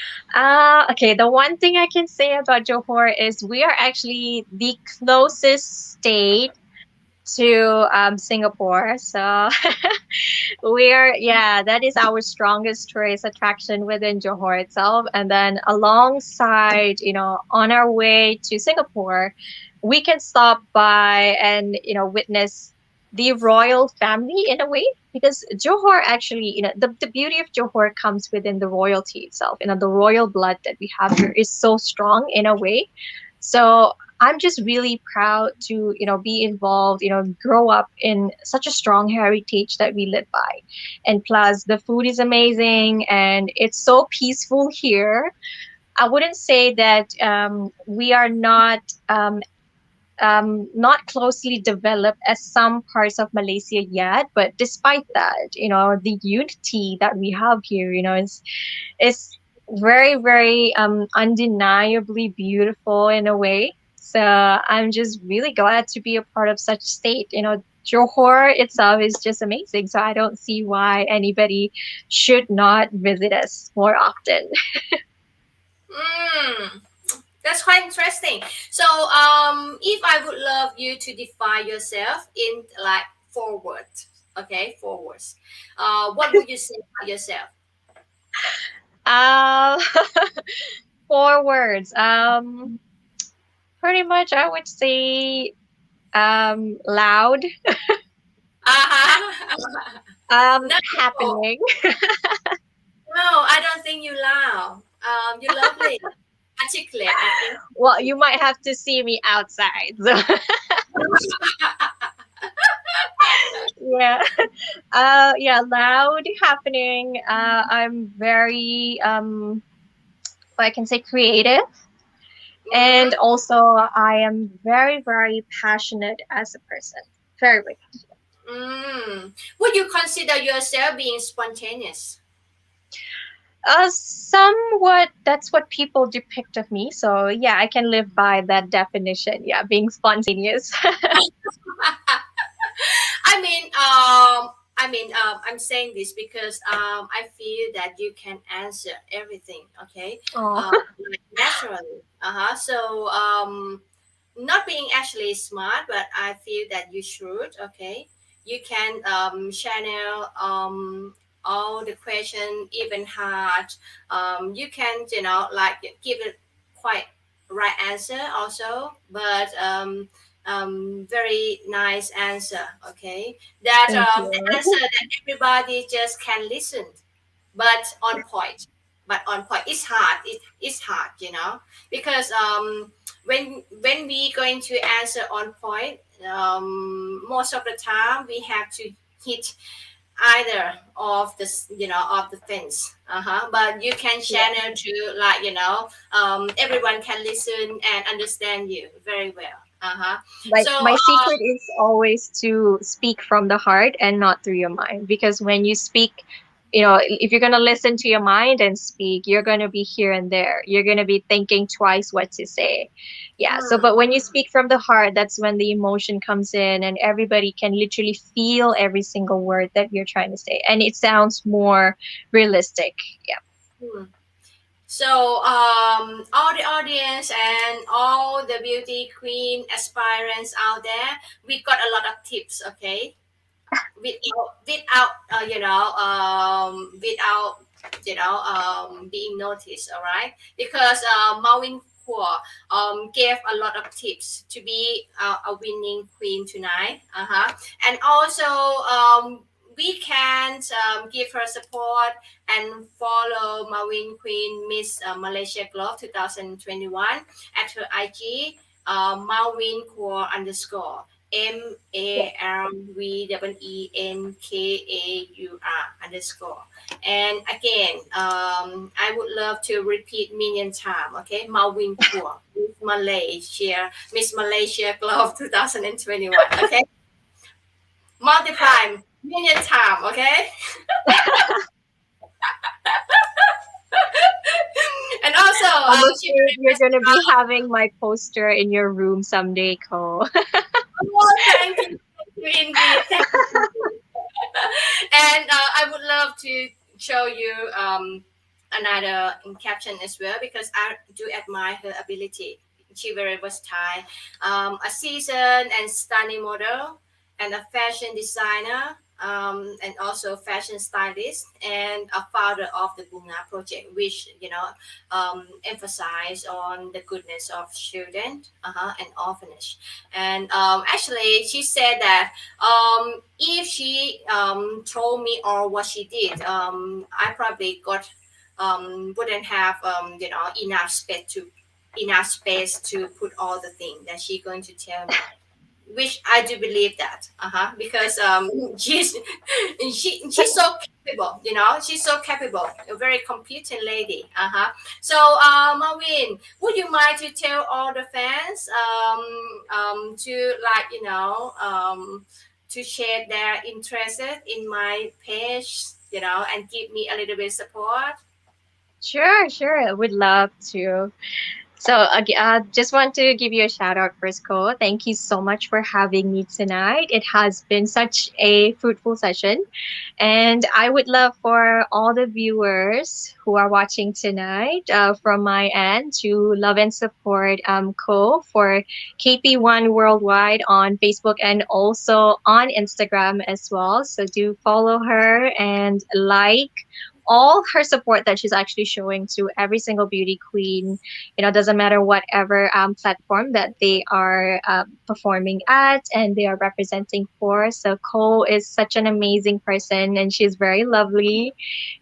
S2: Okay, the one thing I can say about Johor is we are actually the closest state to Singapore. So yeah, that is our strongest tourist attraction within Johor itself. And then alongside, on our way to Singapore, we can stop by and, witness the royal family in a way, because Johor actually, the beauty of Johor comes within the royalty itself. The royal blood that we have here is so strong in a way. So I'm just really proud to, be involved, grow up in such a strong heritage that we live by. And plus, the food is amazing and it's so peaceful here. I wouldn't say that we are not closely developed as some parts of Malaysia yet, but despite that, the unity that we have here, is very, very undeniably beautiful in a way. So I'm just really glad to be a part of such state. Johor itself is just amazing. So I don't see why anybody should not visit us more often.
S1: Mm, that's quite interesting. So, if I would love you to define yourself in like four words, okay, four words, what would you say about yourself?
S2: Uh, 4 words. Pretty much, I would say loud,
S1: Uh-huh. No,
S2: happening.
S1: no, I don't think you loud. You're lovely, articulate, I think.
S2: Well, you might have to see me outside. So yeah. Yeah, loud, happening. I'm very I can say creative, and
S1: Mm-hmm.
S2: also I am very, very passionate as a person. Very, very.
S1: Would you consider yourself being spontaneous?
S2: Somewhat. That's what people depict of me. So yeah, I can live by that definition. Yeah, being spontaneous.
S1: I'm saying this because I feel that you can answer everything, okay,
S2: Oh,
S1: like naturally. So not being actually smart, but I feel that you should. Okay, you can channel all the question, even hard. You can like give it quite right answer also, but very nice answer. Okay, that
S2: thank
S1: the
S2: you.
S1: answer that everybody just can listen, but on point. But on point, it's hard. It's hard, because when we going to answer on point, most of the time we have to hit either of of the fence. But you can
S2: Yeah.
S1: channel to, like, everyone can listen and understand you very well.
S2: Like
S1: So
S2: my secret is always to speak from the heart and not through your mind, because when you speak, if you're going to listen to your mind and speak, you're going to be here and there, you're going to be thinking twice what to say. Yeah, so
S1: hmm,
S2: but when you speak from the heart, that's when the emotion comes in and everybody can literally feel every single word that you're trying to say, and it sounds more realistic. Yeah.
S1: hmm. So, all the audience and all the beauty queen aspirants out there, we got a lot of tips, okay? Without being noticed, all right? Because Maureen Kaur gave a lot of tips to be a winning queen tonight. And also, we can give her support and follow Maureen Queen Miss Malaysia Globe 2021 at her IG, Maureen Kaur underscore. MALVENKAUR underscore. And again, I would love to repeat million time. Okay, Malveen Kaur, Miss Malaysia Glove 2021. Okay, multiply million time. Okay, and also
S2: I'm
S1: she
S2: afraid
S1: very
S2: you're going to be
S1: versatile.
S2: having my poster in your room someday, Cole.
S1: Oh, thank you indeed. Thank you. And I would love to show you another caption as well, because I do admire her ability. She very versatile, a seasoned and stunning model, and a fashion designer, and also fashion stylist, and a founder of the Bunga Project, which emphasize on the goodness of children and orphanage. And actually, she said that if she told me all what she did, I probably wouldn't have enough space to put all the things that she's going to tell me. Which I do believe that, because she's so capable, she's so capable, a very competent lady, So, Marvin, would you mind to tell all the fans to, like, to share their interest in my page, and give me a little bit support?
S2: Sure, sure. I would love to. So, just want to give you a shout out first, Ko. Thank you so much for having me tonight. It has been such a fruitful session. And I would love for all the viewers who are watching tonight, from my end, to love and support Ko for KP1 Worldwide on Facebook and also on Instagram as well. So do follow her and like all her support that she's actually showing to every single beauty queen. Doesn't matter whatever platform that they are performing at and they are representing for. So Cole is such an amazing person and she's very lovely.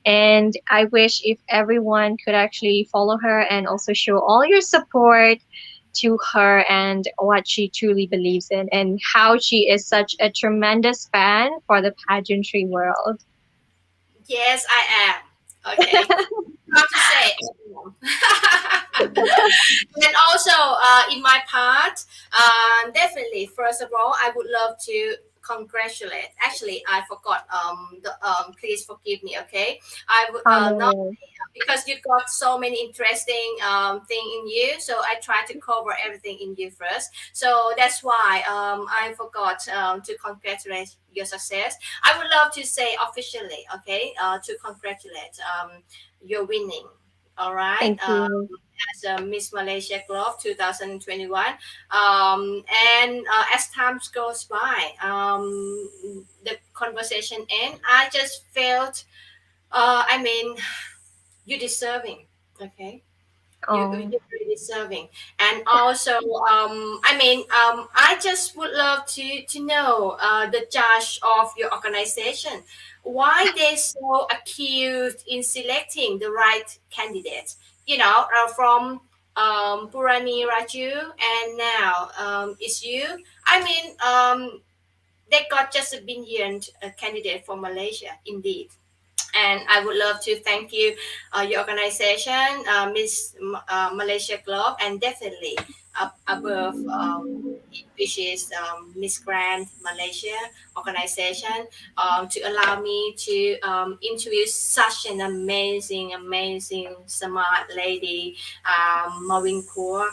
S2: And I wish if everyone could actually follow her and also show all your support to her and what she truly believes in and how she is such a tremendous fan for the pageantry world.
S1: Yes, I am. Okay. How to say and also, in my part, definitely, first of all, I would love to congratulate. Actually, I forgot. Please forgive me. Okay, I would
S2: Oh, no
S1: not
S2: worries.
S1: because you got so many interesting thing in you. So I try to cover everything in you first. So that's why I forgot to congratulate your success. I would love to say officially, okay, to congratulate your winning. All right.
S2: Thank you.
S1: As Miss Malaysia Glove 2021. And as time goes by, the conversation end, I just felt, I mean, you deserving, okay,
S2: Oh,
S1: you're really deserving. And also I just would love to know the judge of your organization, why they so acute in selecting the right candidates, from Purani Raju, and now it's you. I mean, they got just a brilliant candidate for Malaysia indeed. And I would love to thank you, your organization, Malaysia Globe, and definitely up above, which is Miss Grand Malaysia organization, to allow me to interview such an amazing, smart lady, Maureen Kaur,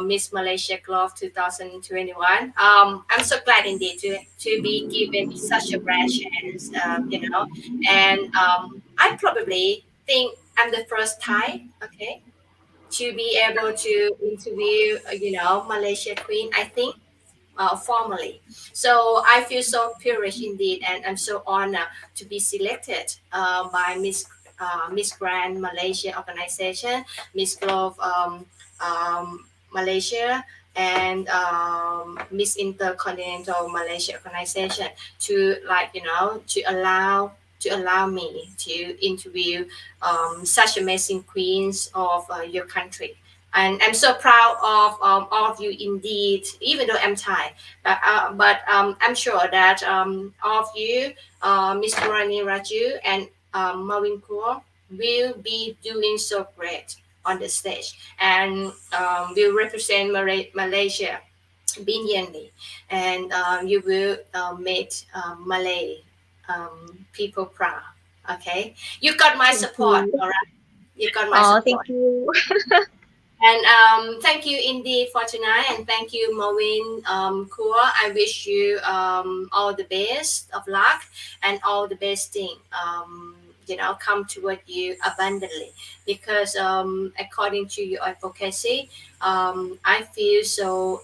S1: Miss Malaysia Globe 2021. I'm so glad indeed to be given such a rare chance, and I probably think I'm the first Thai, okay, to be able to interview, Malaysia Queen, I think, formally. So I feel so privileged indeed, and I'm so honored to be selected by Miss Grand Malaysia organization, Miss Glove Malaysia, and Miss Intercontinental Malaysia organization, to, to allow me to interview such amazing queens of your country. And I'm so proud of all of you indeed, even though I'm Thai. But I'm sure that all of you, Miss Purani Raju and Marvin Kaur, will be doing so great on the stage, and will represent Malaysia brilliantly. And you will make Malay people proud. Okay, you got my
S2: thank
S1: support.
S2: you.
S1: All right, you got my
S2: Oh, thank
S1: support.
S2: you.
S1: And thank you indeed for tonight, and thank you, Maureen Kaur. I wish you all the best of luck and all the best thing. Come toward you abundantly, because according to your advocacy, I feel so,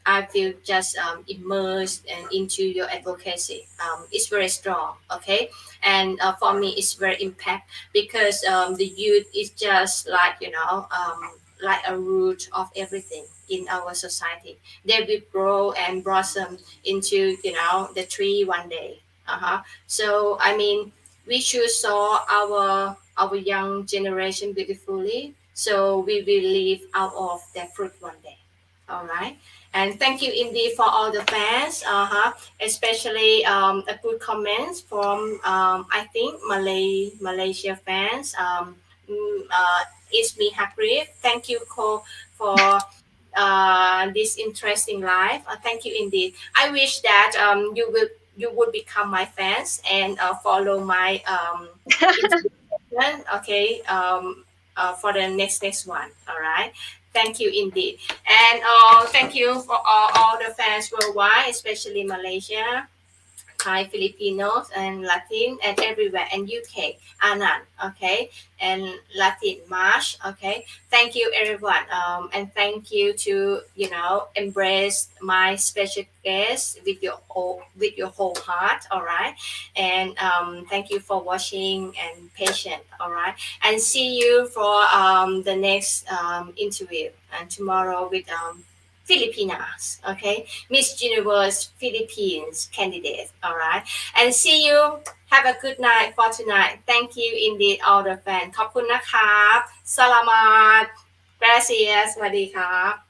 S1: I feel just immersed and into your advocacy. It's very strong, okay, and for me, it's very impact, because the youth is just like a root of everything in our society. They will grow and blossom into, the tree one day. So I mean, we should saw our young generation beautifully, so we will live out of that fruit one day. All right. And thank you indeed for all the fans, especially a good comments from, I think, Malaysia fans. It's me, Hapriv. Thank you, for this interesting live. Thank you indeed. I wish that you would become my fans and follow my introduction. Okay. For the next one. All right. Thank you indeed, and thank you for all the fans worldwide, especially Malaysia, Thai, Filipinos, and Latin, and everywhere, and UK, Anand, okay, and Latin, Marsh, okay. Thank you, everyone, and thank you to, embrace my special guest with your whole heart, all right, and thank you for watching and patient, all right, and see you for the next interview, and tomorrow with Filipinas, okay? Miss Universe Philippines candidate, all right? And see you. Have a good night for tonight. Thank you indeed, all the fans. ขอบคุณนะครับ Salamat. Gracias. สวัสดีครับ